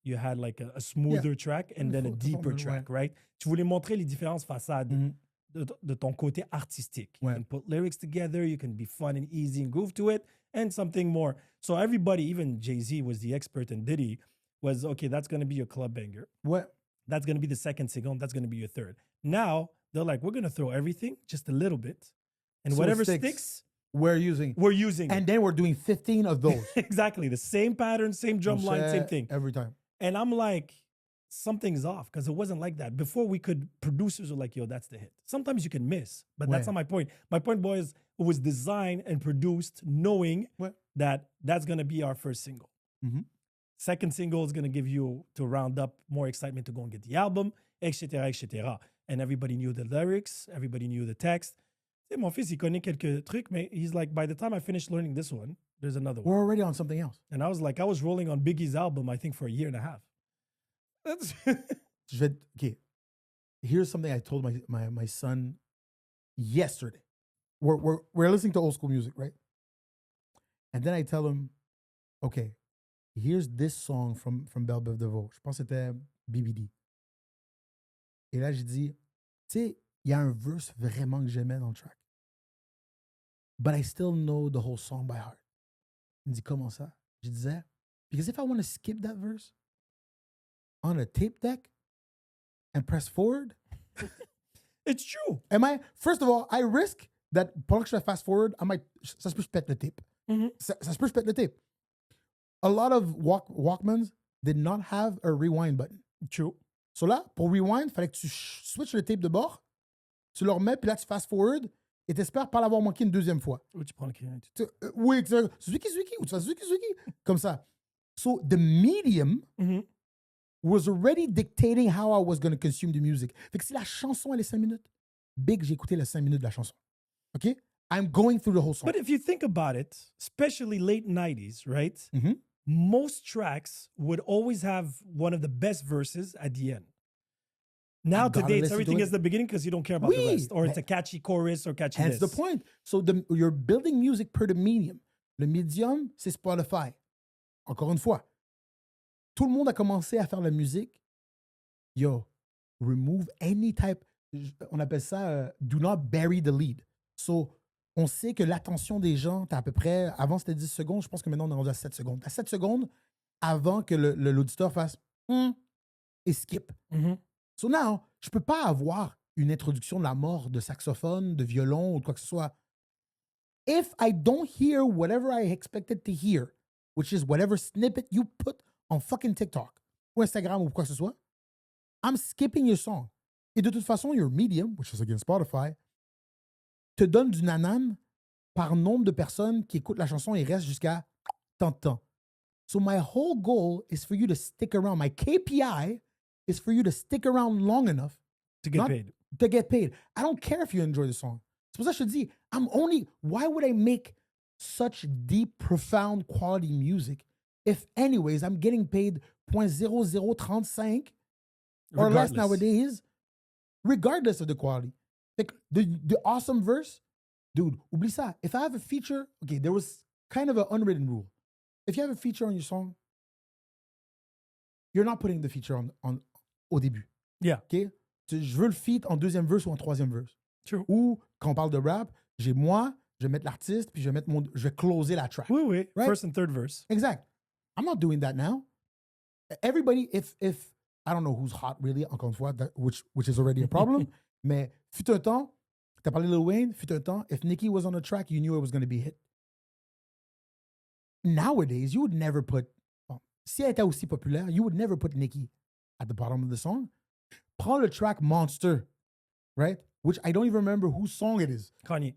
You had like a smoother track and then a deeper track, right? Tu voulais montrer les différences façades de ton côté artistique. You can put lyrics together, you can be fun and easy and groove to it, and something more. So everybody, even Jay-Z was the expert and Diddy, was, okay, that's going to be your club banger. Ouais. That's going to be the second single, that's going to be your third. Now, they're like, we're going to throw everything, just a little bit, and so whatever sticks, we're using. And then we're doing 15 of those. Exactly. The same pattern, same drum line, same thing. Every time. And I'm like, something's off because it wasn't like that. Before producers were like, yo, that's the hit. Sometimes you can miss, but that's not my point. My point was, it was designed and produced knowing that that's going to be our first single. Mm-hmm. Second single is going to give you, to round up more excitement to go and get the album, etc., etc. And everybody knew the lyrics, everybody knew the text. Tu sais, mon fils, il connaît quelques trucs, mais he's like, by the time I finished learning this one, there's another one. We're already on something else. And I was like, I was rolling on Biggie's album, I think, for a year and a half. Okay. Here's something I told my son yesterday. We're listening to old school music, right? And then I tell him, okay, here's this song from Belle Beuve DeVoe. Je pense que c'était BBD. Et là, je dis, tu sais, il y a un verse vraiment que j'aimais dans le track. But I still know the whole song by heart. Il me dit, comment ça? Je disais, because if I want to skip that verse on a tape deck and press forward, it's true. First of all, I risk that pendant que je fais fast forward, ça se peut que je pète le tape. Mm-hmm. Ça se peut que je pète le tape. A lot of Walkmans did not have a rewind button. True. So là, pour rewind, il fallait que tu switches le tape de bord, tu le remets, puis là, tu fast forward, et t'espères pas l'avoir manqué une deuxième fois. Ou tu prends le crédit. Oui, Suzuki, ou tu fais Suzuki, comme ça. So the medium was already dictating how I was going to consume the music. Fait que si la chanson, elle est 5 minutes, big, j'ai écouté les 5 minutes de la chanson. OK? I'm going through the whole song. But if you think about it, especially late 90s, right? Most tracks would always have one of the best verses at the end. Now, today, it's everything is the beginning because you don't care about the rest. Or it's a catchy chorus or catchy That's the point. So you're building music per the medium. Le medium, c'est Spotify. Encore une fois, tout le monde a commencé à faire la musique. Yo, remove any type, on appelle ça, do not bury the lead. So, on sait que l'attention des gens, t'as à peu près, avant c'était 10 secondes, je pense que maintenant on est rendu à 7 secondes. T'as 7 secondes avant que l'auditeur fasse et skip. So now, je peux pas avoir une introduction de la mort de saxophone, de violon ou de quoi que ce soit. If I don't hear whatever I expected to hear, which is whatever snippet you put on fucking TikTok ou Instagram ou quoi que ce soit, I'm skipping your song. Et de toute façon, your medium, which is again Spotify, te donne du nanan par nombre de personnes qui écoutent la chanson et restent jusqu'à tant de temps. So my whole goal is for you to stick around. My KPI is for you to stick around long enough to get paid. To get paid. I don't care if you enjoy the song. C'est pour ça que je te dis, why would I make such deep, profound quality music if anyways I'm getting paid 0.0035 or less nowadays, regardless of the quality. Like the awesome verse, dude, oublie ça. If I have a feature, okay, there was kind of an unwritten rule. If you have a feature on your song, you're not putting the feature on au début. Yeah. Okay? Je veux le feat en deuxième verse ou en troisième verse. True. Ou, quand on parle de rap, je vais mettre l'artiste, puis je vais closer la track. Oui. Right? First and third verse. Exact. I'm not doing that now. Everybody, if I don't know who's hot really, encore une fois, which is already a problem, mais fut un temps, t'as parlé de Lil Wayne, fut un temps, if Nicki was on a track, you knew it was going to be hit. Nowadays, you would never put, si elle était aussi populaire, you would never put Nicki at the bottom of the song. Prends le track Monster, right? Which I don't even remember whose song it is. Kanye.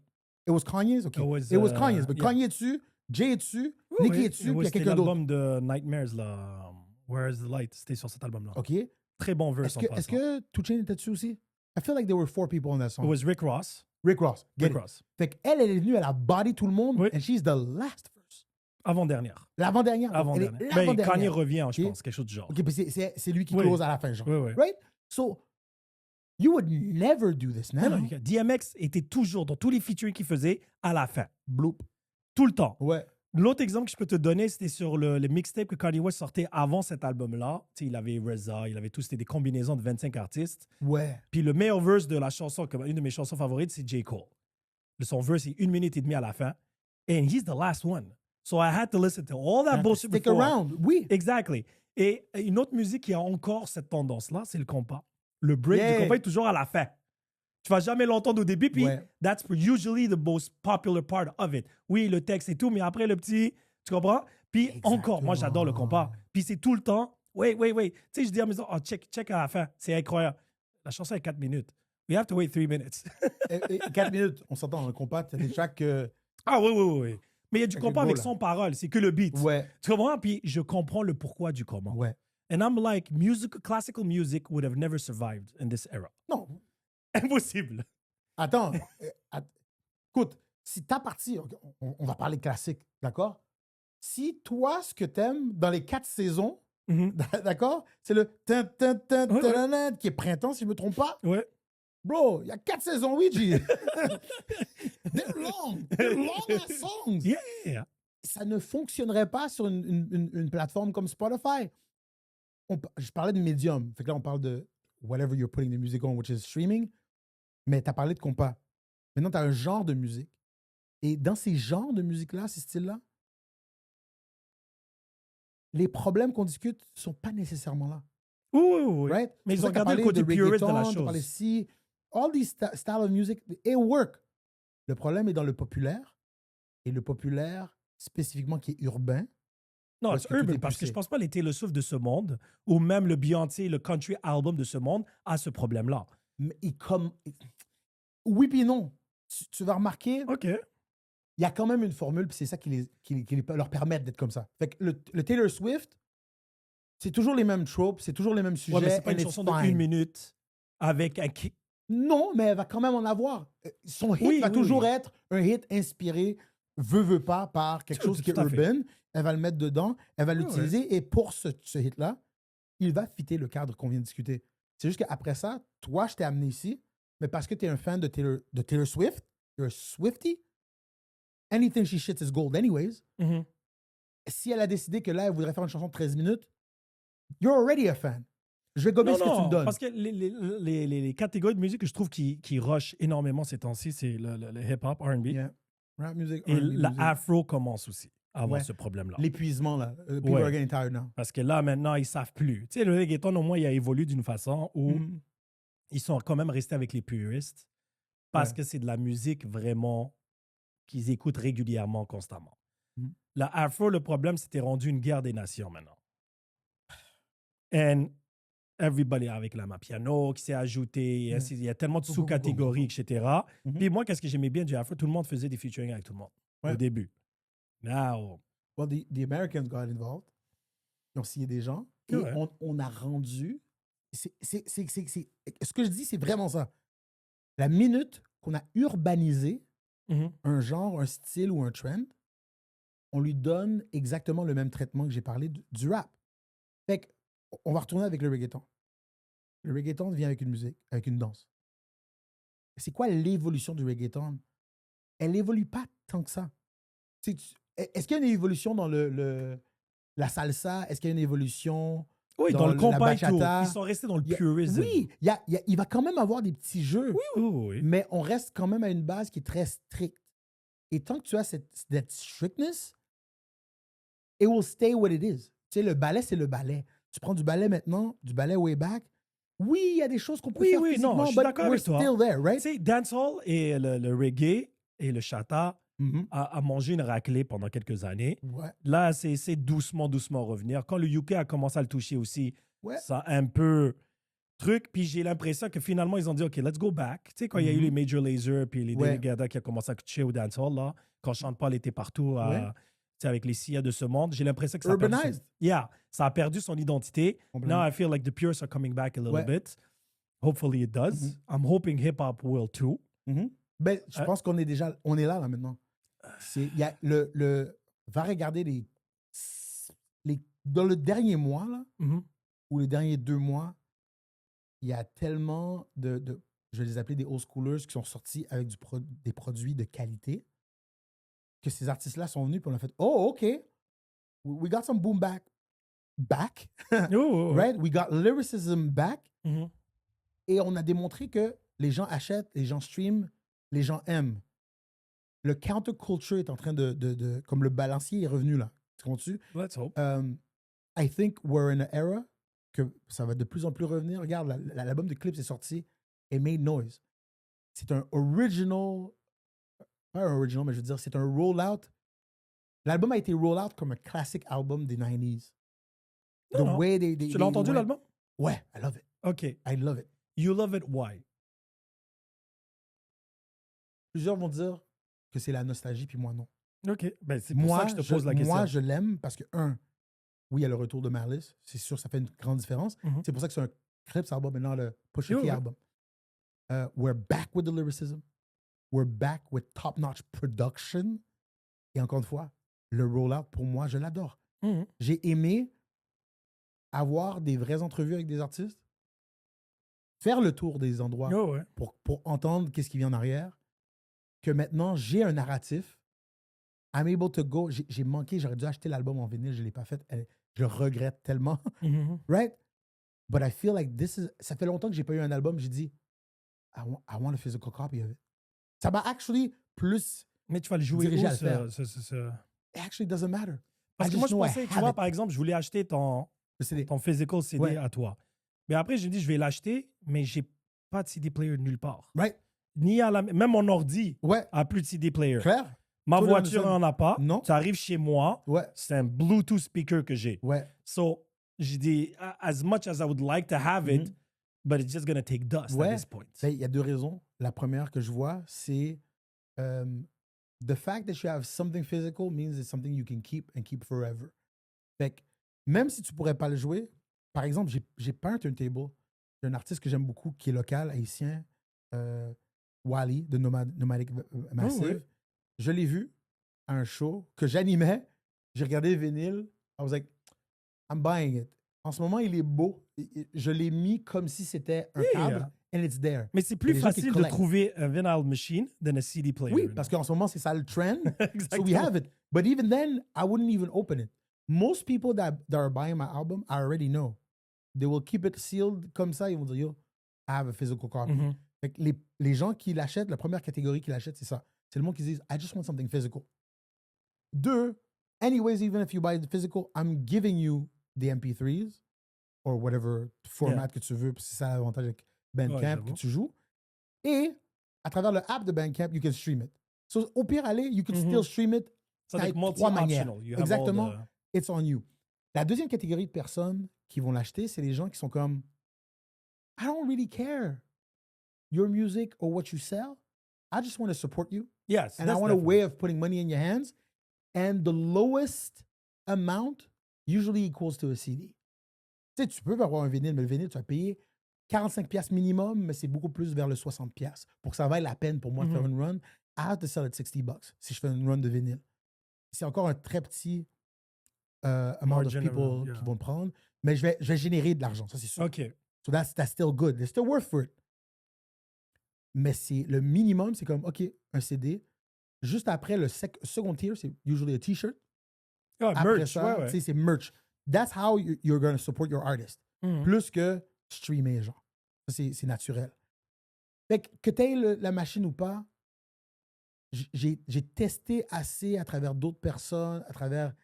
It was Kanye's? Okay. It was Kanye's, but yeah. Kanye est dessus, Jay est dessus, Nicki est dessus, puis il y a quelqu'un d'autre. C'était l'album de Nightmares, là. Where is the Light? C'était sur cet album-là. OK. Très bon verse en passant. Est-ce que 2 Chainz était dessus aussi? I feel like there were 4 people on that song. It was Rick Ross. Rick Ross. Rick Ross. Fait qu'elle est venue, elle a body tout le monde, and she's the last verse. Avant-dernière. L'avant-dernière. Ben, Kanye revient, je pense, quelque chose du genre. OK, puis c'est lui qui close à la fin, genre. Oui. Right? So, you would never do this now. Non, DMX était toujours dans tous les featuring qu'il faisait à la fin. Bloop. Tout le temps. Ouais. L'autre exemple que je peux te donner, c'était sur le mixtape que Kanye West sortait avant cet album-là. Tu sais, il avait RZA, il avait tout, c'était des combinaisons de 25 artistes. Ouais. Puis le meilleur verse de la chanson, une de mes chansons favorites, c'est J. Cole. Son verse est 1 minute et demie à la fin. And he's the last one. So I had to listen to all that bullshit stick before. Around, oui. Exactly. Et une autre musique qui a encore cette tendance-là, c'est le compas. Le break du compas est toujours à la fin. Tu vas jamais l'entendre au début, puis that's usually the most popular part of it. Oui, le texte et tout, mais après le petit, tu comprends? Puis encore, moi j'adore le compas. Puis c'est tout le temps, wait. Tu sais, je dis à mes enfants, check à la fin, c'est incroyable. La chanson est 4 minutes. We have to wait 3 minutes. 4 minutes, on s'entend, le compas, tu as des tracks Ah oui. Mais il y a du compas avec son parole, c'est que le beat. Ouais. Tu comprends? Puis je comprends le pourquoi du comment. Ouais. And I'm like, classical music would have never survived in this era. Non. Impossible. Attends. Écoute, si ta partie, on va parler classique, d'accord? Si toi, ce que t'aimes dans les 4 saisons, d'accord? C'est le qui est printemps, si je me trompe pas. Ouais. Bro, il y a 4 saisons, Ouija. They're long as songs. Yeah. Ça ne fonctionnerait pas sur une plateforme comme Spotify. Je parlais de médium. Fait que là, on parle de whatever you're putting the music on, which is streaming. Mais tu as parlé de compas. Maintenant, tu as un genre de musique. Et dans ces genres de musique-là, ces styles-là, les problèmes qu'on discute ne sont pas nécessairement là. Oui. Right? Mais ils ont gardé le côté puriste de la chose. All these styles of music, it work. Le problème est dans le populaire. Et le populaire, spécifiquement, qui est urbain. Non, c'est urban, parce que je pense pas les Taylor Swift de ce monde, ou même le Beyoncé, le country album de ce monde, a ce problème-là. Mais oui puis non. Tu vas remarquer, OK. il y a quand même une formule, puis c'est ça qui leur permet d'être comme ça. Fait que le Taylor Swift, c'est toujours les mêmes tropes, c'est toujours les mêmes sujets. Ouais, mais c'est pas une chanson de 1 minute avec un kick. Non, mais elle va quand même en avoir. Son hit va toujours être un hit inspiré, veut pas, par quelque chose qui est urbain. Elle va le mettre dedans, elle va l'utiliser, et pour ce hit-là, il va fitter le cadre qu'on vient de discuter. C'est juste qu'après ça, toi, je t'ai amené ici, mais parce que tu es un fan de Taylor Swift, you're a Swiftie, anything she shits is gold anyways. Mm-hmm. Si elle a décidé que là, elle voudrait faire une chanson de 13 minutes, you're already a fan. Je vais gober ce que tu me donnes. Parce que les catégories de musique que je trouve qui rushent énormément ces temps-ci, c'est le hip-hop, R&B. Yeah. Rap music, et R&B la music. Afro commence aussi à avoir ce problème-là. L'épuisement, là. People are getting tired now. Parce que là, maintenant, ils savent plus. Tu sais, le reggaeton, au moins, il a évolué d'une façon où ils sont quand même restés avec les puristes parce que c'est de la musique vraiment qu'ils écoutent régulièrement, constamment. La Afro, le problème, c'était rendu une guerre des nations maintenant. And everybody avec la piano qui s'est ajouté. Il y a tellement de sous-catégories, etc. Puis moi, qu'est-ce que j'aimais bien du Afro? Tout le monde faisait des featuring avec tout le monde au début. Now... Well, the Americans got involved. Ils ont signé des gens. Et on a rendu... Ce que je dis, c'est vraiment ça. La minute qu'on a urbanisé un genre, un style ou un trend, on lui donne exactement le même traitement que j'ai parlé du rap. Fait qu'on va retourner avec le reggaeton. Le reggaeton vient avec une musique, avec une danse. C'est quoi l'évolution du reggaeton? Elle n'évolue pas tant que ça. Est-ce qu'il y a une évolution dans la salsa? Est-ce qu'il y a une évolution dans le compas et tout? Ils sont restés dans le purisme. Oui, il va quand même avoir des petits jeux. Oui. Mais on reste quand même à une base qui est très stricte. Et tant que tu as cette strictness, it will stay what it is. Tu sais, le ballet, c'est le ballet. Tu prends du ballet maintenant, du ballet way back. Oui, il y a des choses qu'on peut faire physiquement, non, je suis d'accord avec toi. Still there, right? Tu sais, dancehall et le reggae et le chata a mangé une raclée pendant quelques années. Ouais. Là, c'est doucement revenir. Quand le UK a commencé à le toucher aussi, ça a un peu truc. Puis j'ai l'impression que finalement, ils ont dit, OK, let's go back. Tu sais, quand il y a eu les Major Lazer puis les David Guetta qui a commencé à toucher au dancehall, là, quand Chante Paul était partout avec les Sia de ce monde, j'ai l'impression que ça a perdu ça a perdu son identité. Now I feel like the purists are coming back a little bit. Hopefully it does. I'm hoping hip-hop will too. Ben, je pense qu'on est déjà... On est là maintenant. Il y a va regarder dans le dernier mois, là, ou les derniers 2 mois, il y a tellement je vais les appeler des old schoolers qui sont sortis avec des produits de qualité que ces artistes-là sont venus et on a fait « Oh, OK. We got some boom back. Right? We got lyricism back. Et on a démontré que les gens achètent, les gens streament, les gens aiment. Le counterculture est en train de comme le balancier est revenu là. Tu comprends-tu? Let's hope. I think we're in an era que ça va de plus en plus revenir. Regarde, l'album de Clips est sorti et made noise. C'est un original, pas un original, mais je veux dire, c'est un roll-out. L'album a été roll-out comme un classic album des 90s. Non. Tu l'as entendu l'album? Ouais, I love it. OK. I love it. You love it, why? Plusieurs vont dire que c'est la nostalgie, puis moi, non. OK. Ben, c'est pour ça que je te pose la question. Moi, je l'aime parce que, oui, il y a le retour de Malice. C'est sûr, ça fait une grande différence. C'est pour ça que c'est un Clips album, maintenant le Pusha T album. We're back with the lyricism. We're back with top-notch production. Et encore une fois, le roll-out, pour moi, je l'adore. J'ai aimé avoir des vraies entrevues avec des artistes, faire le tour des endroits pour entendre qu'est-ce qui vient en arrière, que maintenant, j'ai un narratif. I'm able to go. J'ai manqué, j'aurais dû acheter l'album en vinyle, je ne l'ai pas fait. Je le regrette tellement. Right? But I feel like ça fait longtemps que je n'ai pas eu un album, j'ai dit, I want a physical copy of it. Ça m'a actually plus. Mais tu vas le jouer où, It actually doesn't matter. Parce que moi, je pensais, tu vois, par exemple, je voulais acheter ton physical CD à toi. Mais après, je me dis, je vais l'acheter, mais j'ai pas de CD player nulle part. Right. Même mon ordi a plus de CD player. Claire. Ma voiture n'en a pas. Non. Ça arrive chez moi. C'est un Bluetooth speaker que j'ai. So, j'ai dit, as much as I would like to have it, but it's just going to take dust at this point. Il y a 2 raisons. La première que je vois, c'est the fact that you have something physical means it's something you can keep and keep forever. Fait que même si tu pourrais pas le jouer, par exemple, j'ai pas un turntable. J'ai un artiste que j'aime beaucoup qui est local, haïtien, Wally, de Nomadic Massive. Oh, oui. Je l'ai vu à un show que j'animais. J'ai regardé le vinyle. I was like, I'm buying it. En ce moment, il est beau. Je l'ai mis comme si c'était un câble. And it's there. Mais c'est plus facile de trouver un vinyl machine than a CD player. Oui, parce qu'en ce moment, c'est ça le trend. Exactement. So we have it. But even then, I wouldn't even open it. Most people that are buying my album, I already know. They will keep it sealed comme ça. Ils vont dire, yo, I have a physical copy. Mm-hmm. Fait que les gens qui l'achètent, la première catégorie qui l'achètent, c'est ça. C'est le monde qui disent, I just want something physical. Deux, anyways, even if you buy the physical, I'm giving you the MP3s or whatever format que tu veux. C'est ça l'avantage avec Bandcamp que tu joues. Et à travers le app de Bandcamp, you can stream it. So, au pire aller, you can still stream it. Ça va être trois manières. Exactement. It's on you. La deuxième catégorie de personnes qui vont l'acheter, c'est les gens qui sont comme I don't really care your music or what you sell. I just want to support you. Yes. And I want a way of putting money in your hands. And the lowest amount usually equals to a CD. Tu sais, tu peux avoir un vinyle, mais le vinyle, tu vas payer 45$ minimum, mais c'est beaucoup plus vers le 60$. Pour que ça vaille la peine pour moi de faire une run, I have to sell it $60 si je fais une run de vinyle. C'est encore un très petit amount of people qui vont le prendre, mais je vais générer de l'argent, ça c'est sûr. OK. So that's still good. They're still worth for it. Mais c'est le minimum, c'est comme, OK, un CD. Juste après, le second tier, c'est usually a T-shirt. Après merch, ça, c'est merch. That's how you're going to support your artist. Plus que streamer, genre. Ça, c'est naturel. Fait que tu aies la machine ou pas, j'ai testé assez à travers d'autres personnes, à travers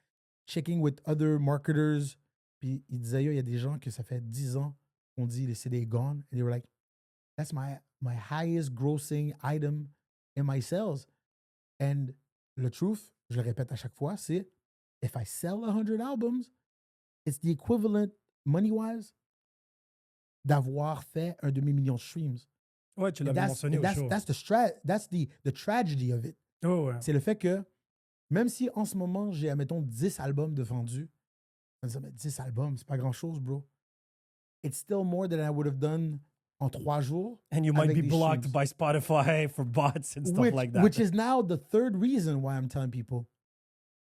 checking with other marketers. Puis ils disaient, il y a des gens que ça fait 10 ans qu'on dit les CD est gone. And they were like, that's my highest grossing item in my sales. And the truth, je le répète à chaque fois, c'est if I sell 100 albums, it's the equivalent, money-wise, d'avoir fait 1 demi-million de streams. Ouais, tu l'avais mentionné au show. That's the tragedy of it. Oh, ouais. C'est le fait que, même si en ce moment, j'ai, admettons, 10 albums de vendus, 10 albums, c'est pas grand-chose, bro. It's still more than I would have done en 3 jours. And you might be blocked by Spotify for bots and stuff like that. Which is now the third reason why I'm telling people,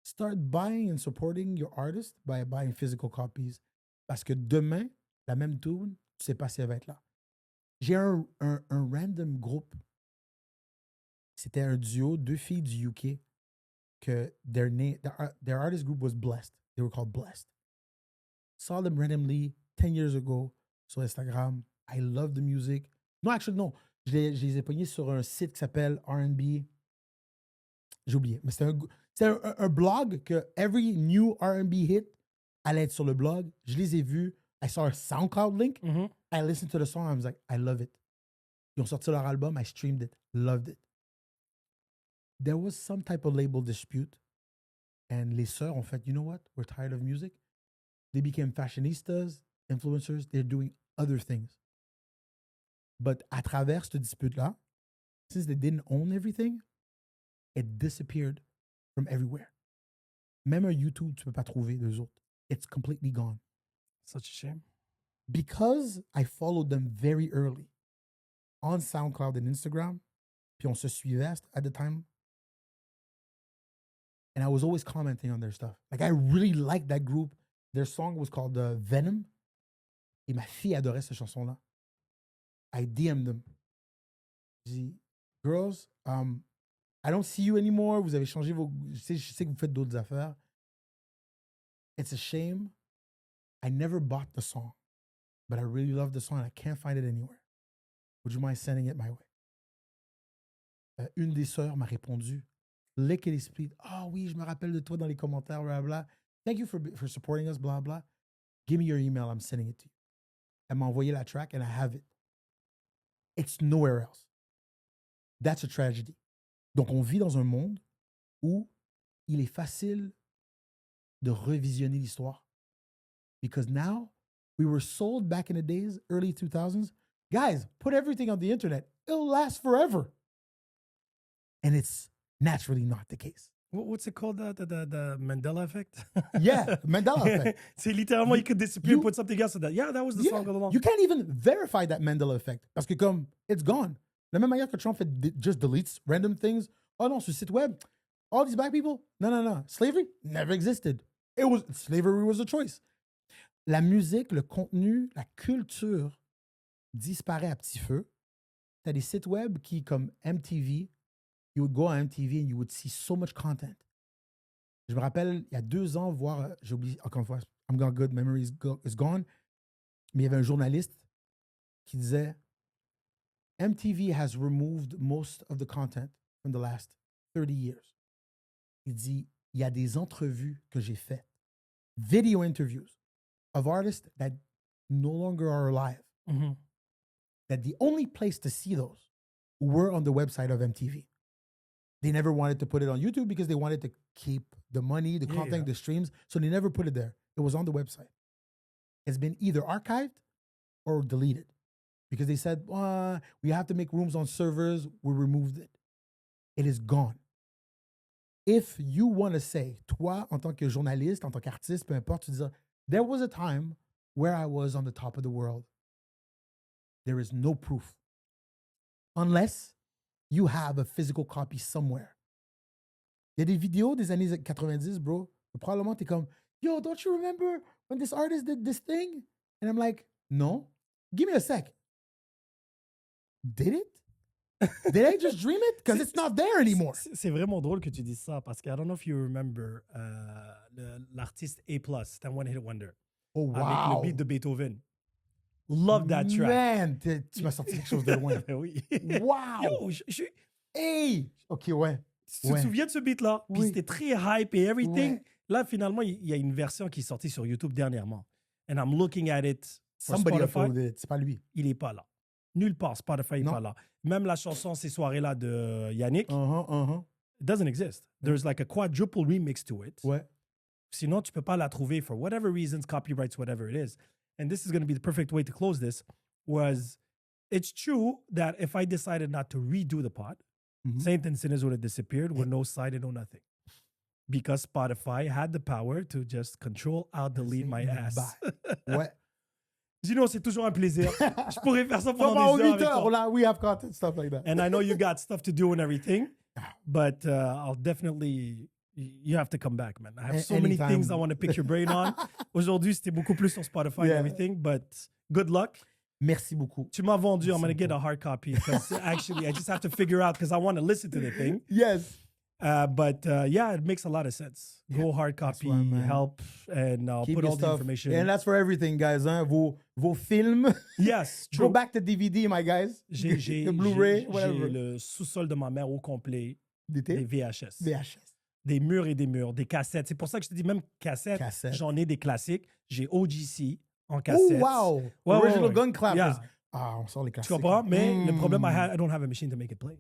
start buying and supporting your artist by buying physical copies. Parce que demain, la même tune, tu sais pas si elle va être là. J'ai un random groupe. C'était un duo, 2 filles du UK, que their artist group was Blessed. They were called Blessed. Saw them randomly 10 years ago sur Instagram. I love the music. No, actually, no. Je les ai pognés sur un site qui s'appelle R&B. J'ai oublié. Mais c'était un blog que every new R&B hit allait être sur le blog. Je les ai vus. I saw a SoundCloud link. I listened to the song. I was like, I love it. Ils ont sorti leur album. I streamed it. Loved it. There was some type of label dispute. And les sœurs ont fait, you know what? We're tired of music. They became fashionistas, influencers. They're doing other things. But à travers cette dispute-là, since they didn't own everything, it disappeared from everywhere. Même un YouTube, tu peux pas trouver d'eux autres. It's completely gone. Such a shame. Because I followed them very early on SoundCloud and Instagram, puis on se suivait at the time, and I was always commenting on their stuff. Like, I really liked that group. Their song was called Venom, et ma fille adorait cette chanson-là. I DM'd them. Je dis, girls, I don't see you anymore. Vous avez changé vos... Je sais que vous faites d'autres affaires. It's a shame. I never bought the song, but I really love the song and I can't find it anywhere. Would you mind sending it my way? Une des sœurs m'a répondu, lickety split. Ah oui, je me rappelle de toi dans les commentaires, blah, blah. Thank you for supporting us, blah, blah. Give me your email, I'm sending it to you. Elle m'a envoyé la track and I have it. It's nowhere else. That's a tragedy. Donc, on vit dans un monde où il est facile de revisionner l'histoire. Because now, we were sold back in the days, early 2000s. Guys, put everything on the internet. It'll last forever. And it's naturally not the case. What's it called? The Mandela effect? Yeah, Mandela effect. C'est littéralement, you could disappear and put something else in that. Yeah, that was the song along. You can't even verify that Mandela effect. Parce que comme, it's gone. La même manière que Trump just deletes random things. Oh non, sur le site web, all these black people, no. Slavery never existed. Slavery was a choice. La musique, le contenu, la culture disparaît à petit feu. T'as des sites web qui, comme MTV, you would go on MTV and you would see so much content. Je me rappelle, il y a 2 ans, j'ai oublié, encore une fois, I'm gone good, memory is gone, mais il y avait un journaliste qui disait MTV has removed most of the content from the last 30 years. Il dit, il y a des entrevues que j'ai faites, video interviews of artists that no longer are alive. Mm-hmm. That the only place to see those were on the website of MTV. They never wanted to put it on YouTube because they wanted to keep the money, the content, the streams. So they never put it there. It was on the website. It's been either archived or deleted because they said, we have to make rooms on servers. We removed it. It is gone. If you want to say, toi, en tant que journaliste, en tant qu'artiste, peu importe, tu dis, there was a time where I was on the top of the world. There is no proof. Unless you have a physical copy somewhere. Il y a des vidéos des années 90, bro. Probablement, t'es comme, yo, don't you remember when this artist did this thing? And I'm like, no. Give me a sec. Did it? Did I just dream it? Because it's not there anymore. C'est vraiment drôle que tu dises ça parce que I don't know if you remember l'artiste A+, c'est un One Hit Wonder. Oh, wow. Avec le beat de Beethoven. Love that track. Man, tu m'as sorti quelque chose de loin. Oui. Wow. Yo, Hey! OK, ouais. Tu te souviens de ce beat-là? Puis c'était très hype et everything. Ouais. Là, finalement, il y a une version qui est sortie sur YouTube dernièrement. And I'm looking at it. Somebody Spotify. uploaded it. C'est pas lui. Il n'est pas là. Nulle part. Spotify n'est pas là. Même la chanson Ces soirées-là de Yannick, it doesn't exist. There's like a quadruple remix to it. Ouais. Sinon, tu peux pas la trouver for whatever reasons, copyrights, whatever it is. And this is going to be the perfect way to close this, was it's true that if I decided not to redo the pod, Saint and Sinners would have disappeared with no site and no nothing. Because Spotify had the power to just control, delete my ass. Ouais. Sinon, c'est toujours un plaisir. Je pourrais faire ça pendant des heures. 8 heures, we have content, stuff like that. And I know you got stuff to do and everything, but I'll definitely... You have to come back, man. I have so many things I want to pick your brain on. Aujourd'hui, c'était beaucoup plus sur Spotify and everything, but good luck. Merci beaucoup. Tu m'as vendu. I'm going to get a hard copy because actually I just have to figure out because I want to listen to the thing. Yes. But yeah, it makes a lot of sense. Go hard copy, help, and I'll put all the information. And that's for everything, guys. Hein? Vos films. Yes, true. Go back to DVD, my guys. J'ai Blu-ray, whatever. J'ai le sous-sol de ma mère au complet. Des VHS. Des murs et des murs, des cassettes. C'est pour ça que je te dis, même cassettes. J'en ai des classiques. J'ai OGC en cassette. Oh, wow! Original Gun Clappers. Yeah. Ah, on sort les classiques. Tu comprends? Mais le problème, I don't have a machine to make it play.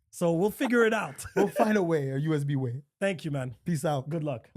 So we'll figure it out. We'll find a way, a USB way. Thank you, man. Peace out. Good luck.